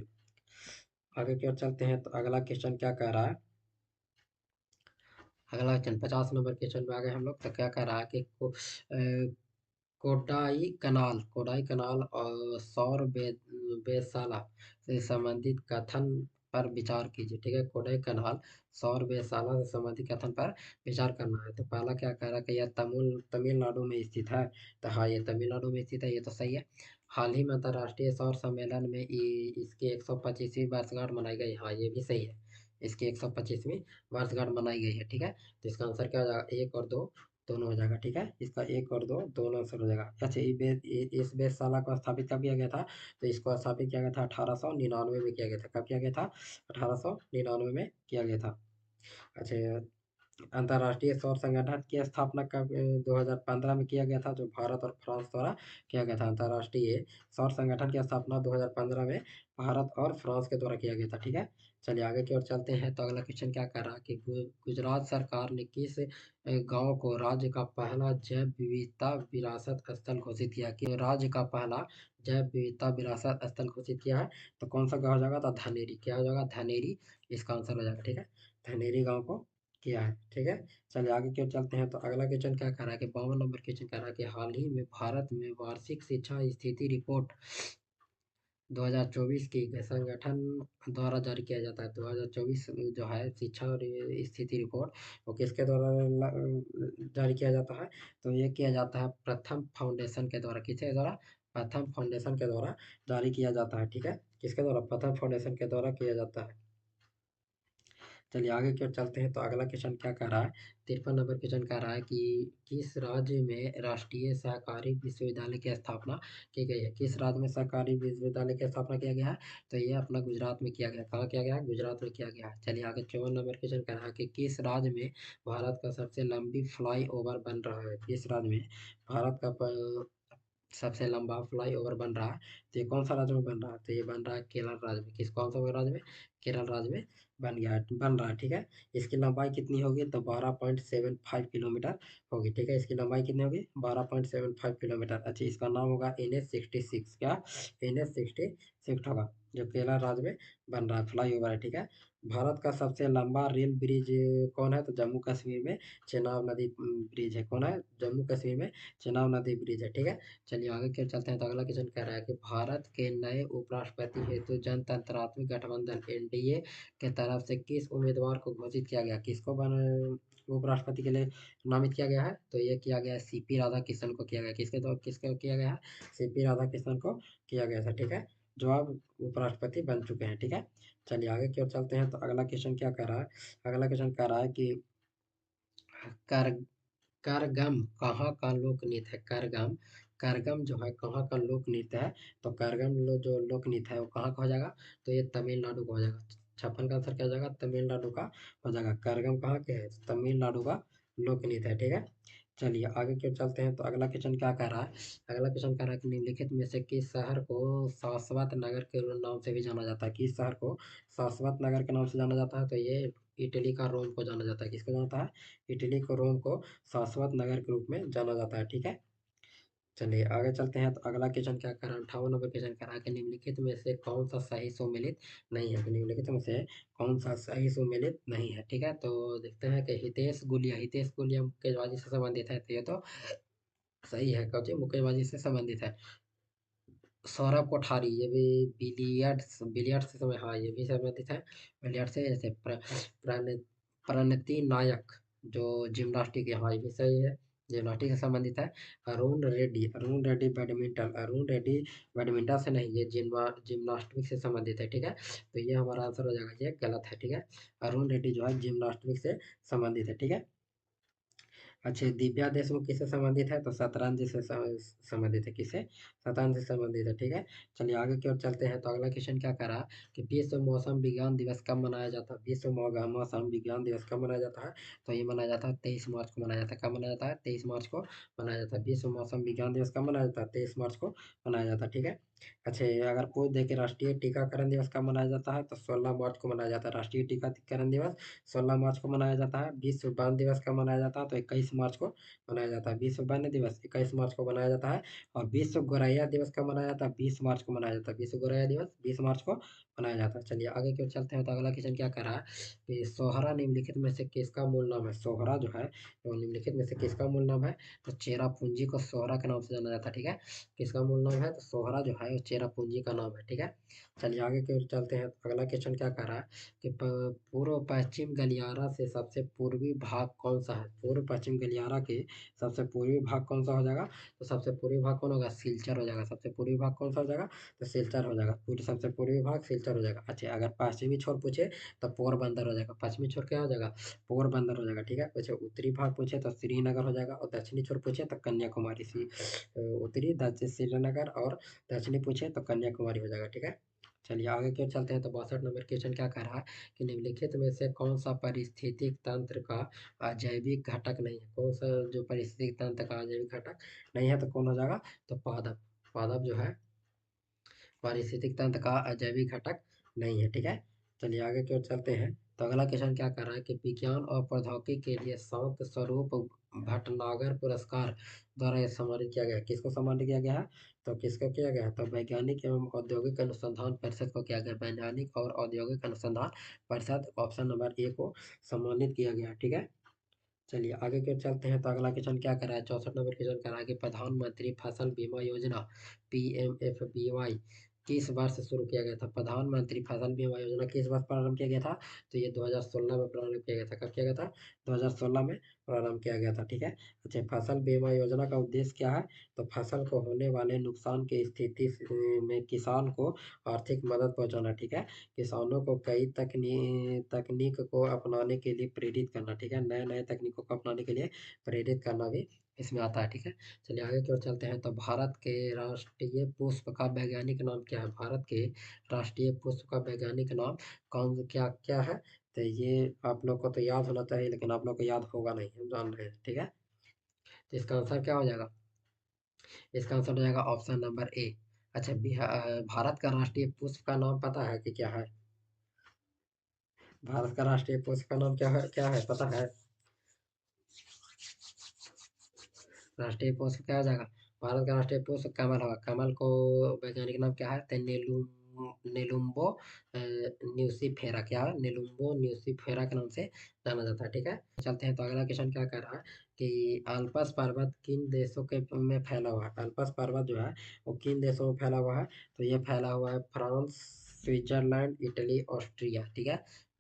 आगे की ओर चलते हैं। तो अगला क्वेश्चन क्या कह रहा है? अगला क्वेश्चन 50 नंबर क्वेश्चन में आ गए हम लोग। तो क्या कह रहा है कि कोडाई कनाल और सौर वेधशाला से संबंधित कथन पर विचार कीजिए। ठीक है, कोडाई कनाल सौर वेधशाला से संबंधित कथन पर विचार करना है। तो पहला क्या कह रहा है कि यह तमिलनाडु में स्थित है। तो हाँ, ये तमिलनाडु में स्थित है, ये तो सही है। हाल ही में अंतर्राष्ट्रीय सौर सम्मेलन में इसकी 125वीं वर्षगांठ मनाई गई। हाँ, ये भी सही है, इसकी 125वीं वर्षगांठ मनाई गई है। ठीक है, तो इसका आंसर क्या हो जाएगा? 1 और 2 दोनों हो जाएगा। ठीक है, इसका 1 और 2 दोनों आंसर हो जाएगा। अच्छा इस वेधशाला को स्थापित कब किया गया था? तो इसको स्थापित किया गया था 1899 में किया गया था। कब किया गया था? 1899 में किया गया था। अच्छा अंतर्राष्ट्रीय सौर संगठन की स्थापना कब? 2015 में किया गया था, जो भारत और फ्रांस द्वारा किया गया था। अंतर्राष्ट्रीय सौर संगठन की स्थापना 2015 में भारत और फ्रांस के द्वारा किया गया था। ठीक है, चलिए आगे की ओर चलते हैं। तो अगला क्वेश्चन क्या कर रहा है कि गुजरात सरकार ने किस गांव को राज्य का पहला जैव विविधता विरासत स्थल घोषित किया? कि राज्य का पहला जैव विविधता विरासत स्थल घोषित किया है। तो कौन सा गाँव हो जाएगा? तो धनेरी। क्या हो जाएगा? धनेरी इसका आंसर हो जाएगा। ठीक है, धनेरी गाँव को किया है। ठीक है, चलिए आगे क्यों चलते हैं। तो अगला क्वेश्चन क्या कह रहा है कि 52 नंबर क्वेश्चन कह रहा है कि हाल ही में भारत में वार्षिक शिक्षा स्थिति रिपोर्ट 2024 की संगठन द्वारा जारी किया जाता है। 2024 जो है शिक्षा और ये स्थिति रिपोर्ट वो किसके द्वारा जारी किया जाता है? तो ये किया जाता है प्रथम फाउंडेशन के द्वारा। किसके द्वारा? प्रथम फाउंडेशन के द्वारा जारी किया जाता है। ठीक है, किसके द्वारा? प्रथम फाउंडेशन के द्वारा किया जाता है। चलिए आगे की ओर चलते हैं। तो अगला क्वेश्चन क्या कह रहा है? 53 नंबर क्वेश्चन कह रहा है कि किस राज्य में राष्ट्रीय सहकारी विश्वविद्यालय की स्थापना की गई है? किस राज्य में सहकारी विश्वविद्यालय की स्थापना किया गया है? तो ये अपना गुजरात में किया गया। कहाँ किया गया है? गुजरात में किया गया है। चलिए आगे 54 नंबर क्वेश्चन कह रहा है कि किस राज्य में भारत का सबसे लंबी फ्लाई ओवर बन रहा है? किस राज्य में भारत का सबसे लंबा फ्लाईओवर बन रहा है? तो ये कौन सा राज्य में बन रहा है? तो ये बन रहा है केरल राज्य में। कौन सा राज्य में? केरल राज्य में बन गया है, बन रहा है। ठीक है, इसकी लंबाई कितनी होगी? तो 12.75 किलोमीटर होगी। ठीक है, इसकी लंबाई कितनी होगी? 12.75 किलोमीटर। अच्छा इसका नाम होगा NH66। क्या? NH66 होगा, जो केरल राज्य में बन रहा है, फ्लाई ओवर है। ठीक है, भारत का सबसे लंबा रेल ब्रिज कौन है? तो जम्मू कश्मीर में चेनाब नदी ब्रिज है। कौन है? जम्मू कश्मीर में चेनाब नदी ब्रिज है। ठीक है, चलिए आगे क्या चलते हैं। तो अगला क्वेश्चन कह रहा है कि भारत के नए उपराष्ट्रपति हेतु जनतंत्रात्मक गठबंधन एनडीए के तरफ से किस उम्मीदवार को घोषित किया गया, किसको उपराष्ट्रपति के लिए नामित किया गया है, तो ये किया गया है सीपी राधाकृष्णन को किया गया। किसको किया गया है, सीपी राधाकृष्णन को किया गया था, ठीक है, जो अब उपराष्ट्रपति बन चुके हैं, ठीक है। चलिए आगे की ओर चलते हैं। तो अगला क्वेश्चन क्या कर रहा है, अगला क्वेश्चन कह रहा है कि कर करगम कहाँ का लोक नृत्य है, करगम, करगम जो है कहाँ का लोक नृत्य है, तो करगम जो लोक नृत्य है वो कहाँ का हो जाएगा, तो ये तमिलनाडु का हो जाएगा। 56 का आंसर क्या हो जाएगा, तमिलनाडु का हो जाएगा। करगम कहाँ के है, तमिलनाडु का लोक नृत्य है, ठीक है। चलिए आगे क्यों चलते हैं। तो अगला क्वेश्चन क्या कर रहा है, अगला क्वेश्चन कह रहा है कि निम्नलिखित में से किस शहर को शाश्वत नगर के नाम से भी जाना जाता है, किस शहर को शाश्वत नगर के नाम से जाना जाता है, तो ये इटली का रोम को जाना जाता है। किसको जाना जाता है, इटली को रोम को शाश्वत नगर के रूप में जाना जाता है, ठीक है। चलिए आगे चलते हैं। तो अगला क्वेश्चन क्या कर रहा है, 58 नंबर क्वेश्चन कर रहा है कि निम्नलिखित में से कौन सा सही सुमेलित नहीं है, कि निम्नलिखित में से कौन सा सही सुमेलित नहीं है, ठीक है। तो देखते हैं कि हितेश गुलिया मुक्केबाजी से संबंधित है, तो ये तो सही है, क्योंकि मुक्केबाजी से संबंधित है। सौरभ कोठारी ये भी बिलियर्ड्स बिलियर्ड्स से समय, हाँ ये भी संबंधित है बिलियर्ड्स से। जैसे प्रणति नायक जो जिम्नास्टिक है, हाँ ये भी सही है, जिम्नास्टिक से संबंधित है। अरुण रेड्डी बैडमिंटन से नहीं, ये जिम्नास्टिक से संबंधित है, ठीक है। तो ये हमारा आंसर हो जाएगा, ये गलत है, ठीक है। अरुण रेड्डी जो है जिम्नास्टिक से संबंधित है, ठीक है। अच्छा, दिव्या देशमुख किससे संबंधित है, तो शतरंज से संबंधित है, किससे, शतरंज से संबंधित है, ठीक है। चलिए आगे की ओर चलते हैं। तो अगला क्वेश्चन क्या कर रहा है कि विश्व मौसम विज्ञान दिवस कब मनाया जाता है, विश्व मौसम विज्ञान दिवस कब मनाया जाता है, तो ये मनाया जाता है 23 मार्च को मनाया जाता है। कब मनाया जाता है, 23 मार्च को मनाया जाता है। विश्व मौसम विज्ञान दिवस कब मनाया जाता है, 23 मार्च को मनाया जाता है, ठीक है। अच्छा, अगर पूछ दे कि राष्ट्रीय टीकाकरण दिवस कब मनाया जाता है, तो 16 मार्च को मनाया जाता है। राष्ट्रीय टीकाकरण दिवस 16 मार्च को मनाया जाता है। विश्व बाल दिवस कब मनाया जाता है, तो 21 मार्च को मनाया जाता है। विश्व वन्य दिवस 21 मार्च को मनाया जाता है। और विश्व गोरैया दिवस कब मनाया जाता है, 20 मार्च को मनाया जाता है। विश्व गोरैया दिवस 20 मार्च को मनाया जाता है। चलिए आगे की ओर चलते हैं। तो अगला क्वेश्चन क्या कर रहा है कि सोहरा निम्नलिखित में से किसका मूल नाम है, सोहरा जो है तो निम्नलिखित में से किसका मूल नाम है, तो चेरा पूंजी को सोहरा के नाम से जाना जाता है, ठीक है। किसका मूल नाम है, तो सोहरा जो है वो चेरा पूंजी का नाम है, ठीक है। चलिए आगे की ओर चलते हैं। तो अगला क्वेश्चन क्या कर रहा है कि पूर्व पश्चिम गलियारा से सबसे पूर्वी भाग कौन सा है, पूर्व पश्चिम गलियारा के सबसे पूर्वी भाग कौन सा हो जाएगा, तो सबसे पूर्वी भाग कौन होगा, सिलचर हो जाएगा। सबसे पूर्वी भाग कौन सा हो जाएगा, तो सिलचर हो जाएगा। पूरी सबसे पूर्वी भाग सिलचर हो जाएगा। अच्छा, अगर पश्चिमी छोर पूछे तो पोरबंदर हो जाएगा। पश्चिमी छोर क्या हो जाएगा, पोरबंदर हो जाएगा, ठीक है। अच्छा, उत्तरी भाग पूछे तो श्रीनगर हो जाएगा। और दक्षिणी छोर पूछे तो कन्याकुमारी उत्तरी दक्षिण श्रीनगर और दक्षिणी पूछे तो कन्याकुमारी हो जाएगा, ठीक है। चलिए आगे क्यों चलते हैं। तो 62 नंबर क्वेश्चन क्या कह रहा है कि निम्नलिखित में से कौन सा पारिस्थितिक तंत्र का अजैविक घटक नहीं है, कौन सा जो पारिस्थितिक तंत्र का अजैविक घटक नहीं है, तो कौन हो जाएगा, तो पादप, पादप जो है पारिस्थितिक तंत्र का अजैविक घटक नहीं है, ठीक है। चलिए आगे की ओर चलते हैं। तो अगला क्वेश्चन क्या कर रहा है कि विज्ञान और प्रौद्योगिकी के लिए शांत स्वरूप भटनागर पुरस्कार द्वारा ये सम्मानित किया गया है। किसको सम्मानित किया गया है, तो किसको किया गया है, तो वैज्ञानिक एवं औद्योगिक अनुसंधान परिषद को किया गया। वैज्ञानिक और औद्योगिक अनुसंधान परिषद ऑप्शन नंबर ए को सम्मानित किया गया है, ठीक है। चलिए आगे की ओर चलते हैं। तो अगला क्वेश्चन क्या कर रहा है, 64 नंबर क्वेश्चन कर रहा है कि प्रधानमंत्री फसल बीमा योजना PMFBY किस वर्ष शुरू किया गया था। प्रधानमंत्री फसल बीमा योजना किस वर्ष प्रारंभ किया गया था, तो ये 2016 में प्रारंभ किया गया था। कब किया गया था, 2016 में प्रारंभ किया गया था, ठीक है। अच्छा, फसल बीमा योजना का उद्देश्य क्या है, तो फसल को होने वाले नुकसान की स्थिति में किसान को आर्थिक मदद पहुंचाना, ठीक है। किसानों को कई तकनीक को अपनाने के लिए प्रेरित करना, ठीक है। नए नए तकनीकों को अपनाने के लिए प्रेरित करना भी इसमें आता है, ठीक है। चलिए आगे की ओर चलते हैं। तो भारत के राष्ट्रीय पुष्प का वैज्ञानिक नाम क्या है, भारत के राष्ट्रीय पुष्प का वैज्ञानिक नाम कौन क्या क्या है, तो ये आप लोग को तो याद होना चाहिए, लेकिन आप लोग को याद होगा नहीं, हम जान रहे हैं, ठीक है। तो इसका आंसर क्या हो जाएगा, इसका आंसर हो जाएगा ऑप्शन नंबर ए। अच्छा, भारत का राष्ट्रीय पुष्प का नाम पता है कि क्या है, भारत का राष्ट्रीय पुष्प का नाम क्या है पता है, राष्ट्रीय पुष्प क्या हो जाएगा, भारत का राष्ट्रीय पुष्प कमल होगा। कमल को वैज्ञानिक नाम क्या है, तो नेलुम्बो न्यूसीफेरा, क्या है, नेलुम्बो न्यूसीफेरा के नाम से जाना जाता है, ठीक है। चलते हैं। तो अगला क्वेश्चन क्या कर रहा है कि अल्पस पर्वत किन देशों के में फैला हुआ है, अल्पस पर्वत जो है वो किन देशों में फैला हुआ है, तो ये फैला हुआ है फ्रांस, स्विट्जरलैंड, इटली, ऑस्ट्रिया, ठीक है।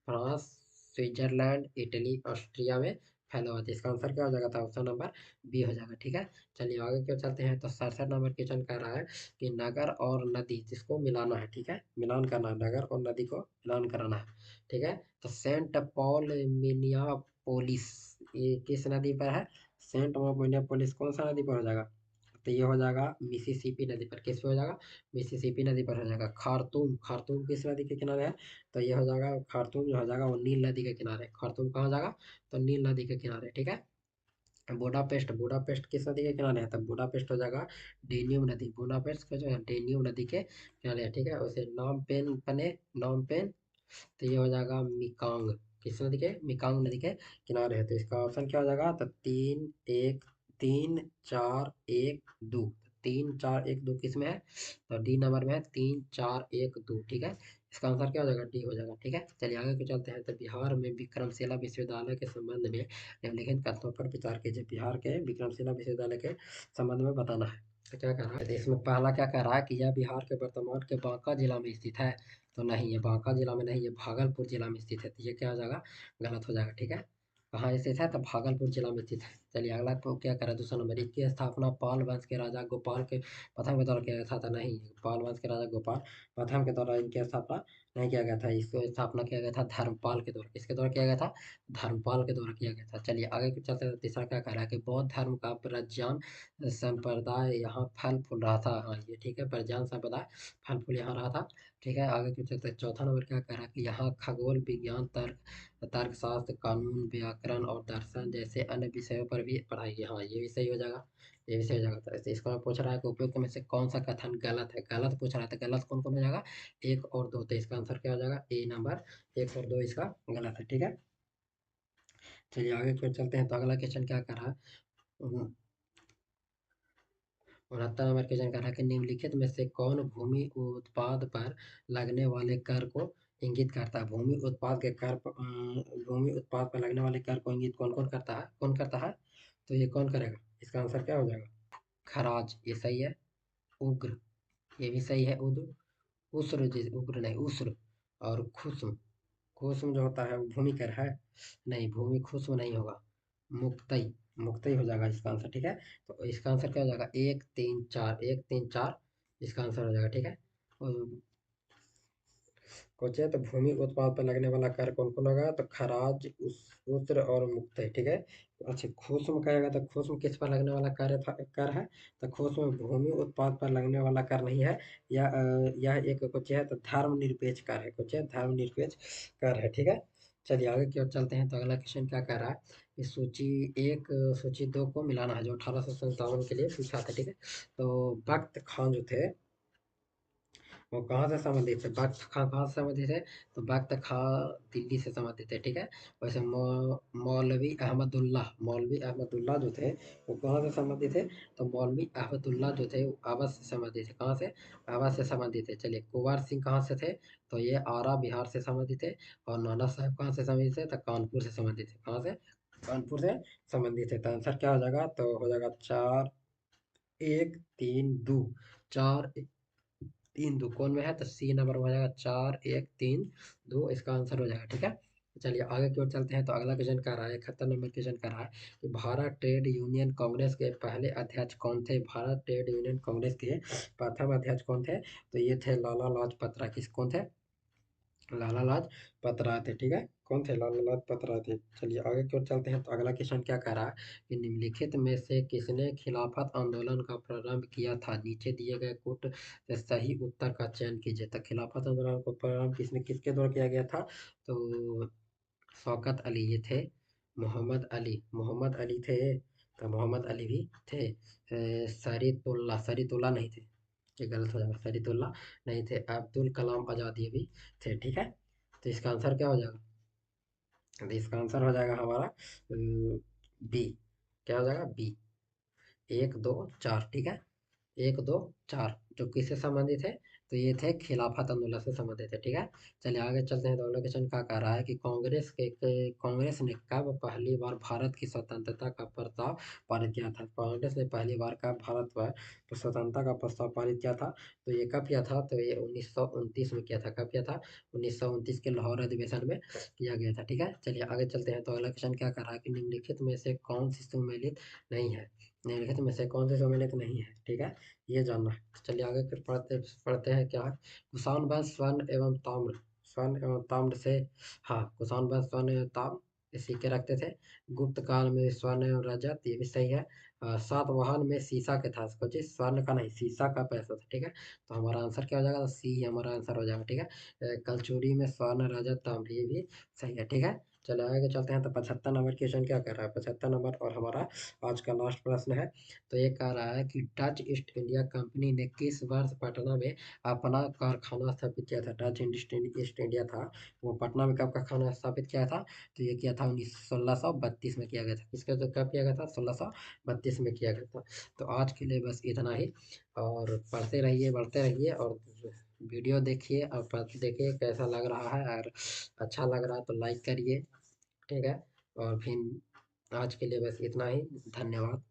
फ्रांस, स्विट्जरलैंड, इटली, ऑस्ट्रिया में फैला हुआ था। इसका आंसर क्या हो जाएगा था? ऑप्शन नंबर बी हो जाएगा, ठीक है। चलिए आगे क्यों चलते हैं। तो 67 नंबर क्वेश्चन कह रहा है कि नगर और नदी जिसको मिलाना है, ठीक है, मिलान करना है, नगर और नदी को मिलान कराना है, ठीक है। तो सेंट पॉल मिनियापोलिस, ये किस नदी पर है? सेंट मिनियापोलिस कौन सा नदी पर हो जाएगा? तो ये हो जाएगा मिसिसिपी नदी पर। किस पे हो जाएगा? मिसिसिपी नदी पर हो जाएगा। खार्तूम, खार्तूम किस नदी के किनारे है? तो ये हो जाएगा खार्तूम जो हो जाएगा वो नील नदी के किनारे। खार्तूम कहाँ हो जाएगा? तो नील नदी के किनारे, ठीक है। बुडापेस्ट, बुडापेस्ट किस नदी के किनारे है? तो बुडापेस्ट हो जाएगा डेन्यूब नदी, बुडापेस्ट का जो है डेन्यूब नदी के किनारे है, ठीक है। वैसे नॉम पेन पने, नॉम पेन, तो ये हो जाएगा मिकांग, किस नदी के? मिकांग नदी के किनारे है। तो इसका ऑप्शन क्या हो जाएगा? तो 3 1 3 4 1 2, 3 4 1 2 किस में है? तो डी नंबर में है, 3 4 1 2, ठीक है। इसका आंसर क्या हो जाएगा? डी हो जाएगा, ठीक है। चलिए आगे को चलते हैं। तो बिहार में विक्रमशिला विश्वविद्यालय के संबंध में निम्नलिखित कथनों पर विचार कीजिए। बिहार के विक्रमशिला विश्वविद्यालय के संबंध में बताना है। तो क्या कह रहा है? तो इसमें पहला क्या कह रहा है कि यह बिहार के वर्तमान के बांका जिला में स्थित है। तो नहीं, ये बांका जिला में नहीं, ये भागलपुर जिला में स्थित है। तो ये क्या हो जाएगा? गलत हो जाएगा, ठीक है। कहाँ स्थित है? तो भागलपुर जिला में स्थित है। चलिए अगला को क्या करें। दूसरा नंबर, इसकी स्थापना पाल वंश के राजा गोपाल के प्रथम के द्वारा किया गया था। तो नहीं, पाल वंश के राजा गोपाल प्रथम के द्वारा इनकी स्थापना नहीं किया गया था। इसको स्थापना किया गया था धर्मपाल के द्वारा। किसके द्वारा किया गया था? धर्मपाल के द्वारा किया गया था। चलिए आगे के चलते हैं। तीसरा क्या कह रहा है कि बौद्ध धर्म का प्रज्ञान संप्रदाय यहाँ फल फूल रहा था। हाँ ये ठीक है, प्रज्ञान संप्रदाय फल फूल यहाँ रहा था, ठीक है। आगे क्यों चलते हैं। चौथा नंबर क्या कह रहा है कि यहाँ खगोल विज्ञान, तर्कशास्त्र, कानून, व्याकरण और दर्शन जैसे अन्य विषयों पर भी पढ़ाई की। हाँ ये भी सही हो जाएगा, ये भी सही हो जाएगा। तो ऐसे इसको पूछ रहा है कि उपयुक्त में से कौन सा कथन गलत है? गलत पूछ रहा है, तो गलत कौन कौन हो जाएगा? 1 और 2। तो इसका आंसर क्या हो जाएगा? ए नंबर 1 और 2 इसका गलत है, ठीक है। चलिए आगे फिर चलते हैं। तो अगला क्वेश्चन क्या कर रहा है। 69 नंबर क्वेश्चन कर रहा है कि निम्नलिखित में से कौन भूमि उत्पाद पर लगने वाले कर को इंगित करता है? भूमि उत्पाद के कर भूमि उत्पाद पर लगने वाले कर को इंगित कौन कौन करता है? कौन करता है? तो ये कौन करेगा? इसका आंसर क्या हो जाएगा? खराज, ये सही है। उग्र, ये भी सही है। उद्र, उस्र, उग्र नहीं, उस्र। और खुस्म, खुस्म जो होता है वो भूमि कर है? नहीं, भूमि खुस्म नहीं होगा, मुक्तई, मुक्तई हो जाएगा इसका आंसर, ठीक है। तो इसका आंसर क्या हो जाएगा? 1 3 4, 1 3 4 इसका आंसर हो जाएगा, ठीक है। सोचे तो भूमि उत्पाद पर लगने वाला कर कौन कौन होगा? तो खराज, उस्र और मुक्तई, ठीक है। अच्छा, खुस्म कहेगा तो खुस्म किस पर लगने वाला कर है? तो खुस्म भूमि उत्पाद पर लगने वाला कर नहीं है। यह एक कुछ है, तो धर्मनिरपेक्ष कर है, कुछ है धर्मनिरपेक्ष कर है, ठीक है। चलिए आगे की ओर चलते हैं। तो अगला क्वेश्चन क्या कर रहा है? इस सूची 1 सूची 2 को मिलाना है, जो 1857 के लिए पूछा था, ठीक है। तो बख्त खान जो थे वो कहाँ से संबंधित है? बख्त खां कहाँ से संबंधित है? तो बख्त खां दिल्ली से संबंधित है, ठीक है। वैसे मौलवी अहमदुल्ला जो थे वो कहाँ से संबंधित है? तो मौलवी अहमदुल्ला जो थे वो अवध से संबंधित है। कहाँ से? अवध से संबंधित है। चलिए कुंवर सिंह कहाँ से थे? तो ये आरा बिहार से संबंधित है। और नाना साहब कहाँ से संबंधित है? तो कानपुर से संबंधित है। कहाँ से? कानपुर से संबंधित है। तो आंसर क्या हो जाएगा? तो हो जाएगा 4 1 3 2, 4 1 3 2 कौन में है? तो सी नंबर में हो जाएगा। 4 1 3 2 इसका आंसर हो जाएगा, ठीक है। तो चलिए आगे की ओर चलते हैं। तो अगला क्वेश्चन कर रहा है, 71 नंबर क्वेश्चन कर रहा है कि भारत ट्रेड यूनियन कांग्रेस के पहले अध्यक्ष कौन थे? भारत ट्रेड यूनियन कांग्रेस के प्रथम अध्यक्ष कौन थे? तो ये थे लाला लाजपत राय। किस कौन थे? लाला लाजपत राय थे, ठीक है। कौन थे? लाला लाजपत राय थे। चलिए आगे की ओर चलते हैं। तो अगला क्वेश्चन क्या कह रहा है कि निम्नलिखित में से किसने खिलाफत आंदोलन का प्रारंभ किया था? नीचे दिए गए गुट से सही उत्तर का चयन कीजिए। तो खिलाफत आंदोलन को प्रारंभ किसके द्वारा किया गया था? तो शौकत अली ये थे। मोहम्मद अली थे। तो मोहम्मद अली भी थे। सरीतुल्ला नहीं थे, ये गलत हो जाएगा। सरीतुल्ला नहीं थे। अब्दुल कलाम आज़ाद ये भी थे, ठीक है। तो इसका आंसर क्या हो जाएगा? तो इसका आंसर हो जाएगा हमारा बी। क्या हो जाएगा? बी। 1 2 4, ठीक है। 1 2 4 जो किससे संबंधित है? तो ये थे खिलाफत आंदोलन से संबंधित थे, ठीक है। चलिए आगे चलते हैं। तो अगला क्वेश्चन क्या कह रहा है कि कांग्रेस ने कब पहली बार भारत की स्वतंत्रता का प्रस्ताव पारित किया था? कांग्रेस ने पहली बार कब भारत पर स्वतंत्रता का प्रस्ताव पारित किया था? तो ये कब किया था? तो ये 1929 में किया था। कब किया था? 1929 के लाहौर अधिवेशन में किया गया था, ठीक है। चलिए आगे चलते हैं। तो अगला क्वेश्चन क्या कर रहा है कि निम्नलिखित में से कौन सी सुमेलित नहीं है? निम्नलिखित में से कौन सी सुमेलित नहीं है, ठीक है, ये जानना है। चलिए आगे फिर पढ़ते पढ़ते हैं क्या है। कुषाण वंश स्वर्ण एवं ताम्र से, हाँ, कुषाण वंश स्वर्ण एवं ताम्र सिक्के रखते थे। गुप्त काल में स्वर्ण एवं रजत, ये भी सही है। सातवाहन में सीसा के था, सोचिए, स्वर्ण का नहीं सीसा का पैसा था, ठीक है। तो हमारा आंसर क्या हो जाएगा? तो सी हमारा आंसर हो जाएगा, ठीक है। कलचुरी में स्वर्ण रजत ताम्र, ये भी सही है, ठीक है। चलो आगे चलते हैं। तो 75 नंबर क्वेश्चन क्या कर रहा है? 75 नंबर और हमारा आज का लास्ट प्रश्न है। तो ये कह रहा है कि डच ईस्ट इंडिया कंपनी ने किस वर्ष पटना में अपना कारखाना स्थापित किया था? डच ईस्ट इंडिया था, वो पटना में कब कारखाना स्थापित किया था? तो ये किया था 1632 में किया गया था। किसके तो कब किया गया था? 1632 में किया गया था। तो आज के लिए बस इतना ही। और पढ़ते रहिए, बढ़ते रहिए, और वीडियो देखिए और देखिए कैसा लग रहा है। और अच्छा लग रहा है तो लाइक करिए, ठीक है। और फिर आज के लिए बस इतना ही। धन्यवाद।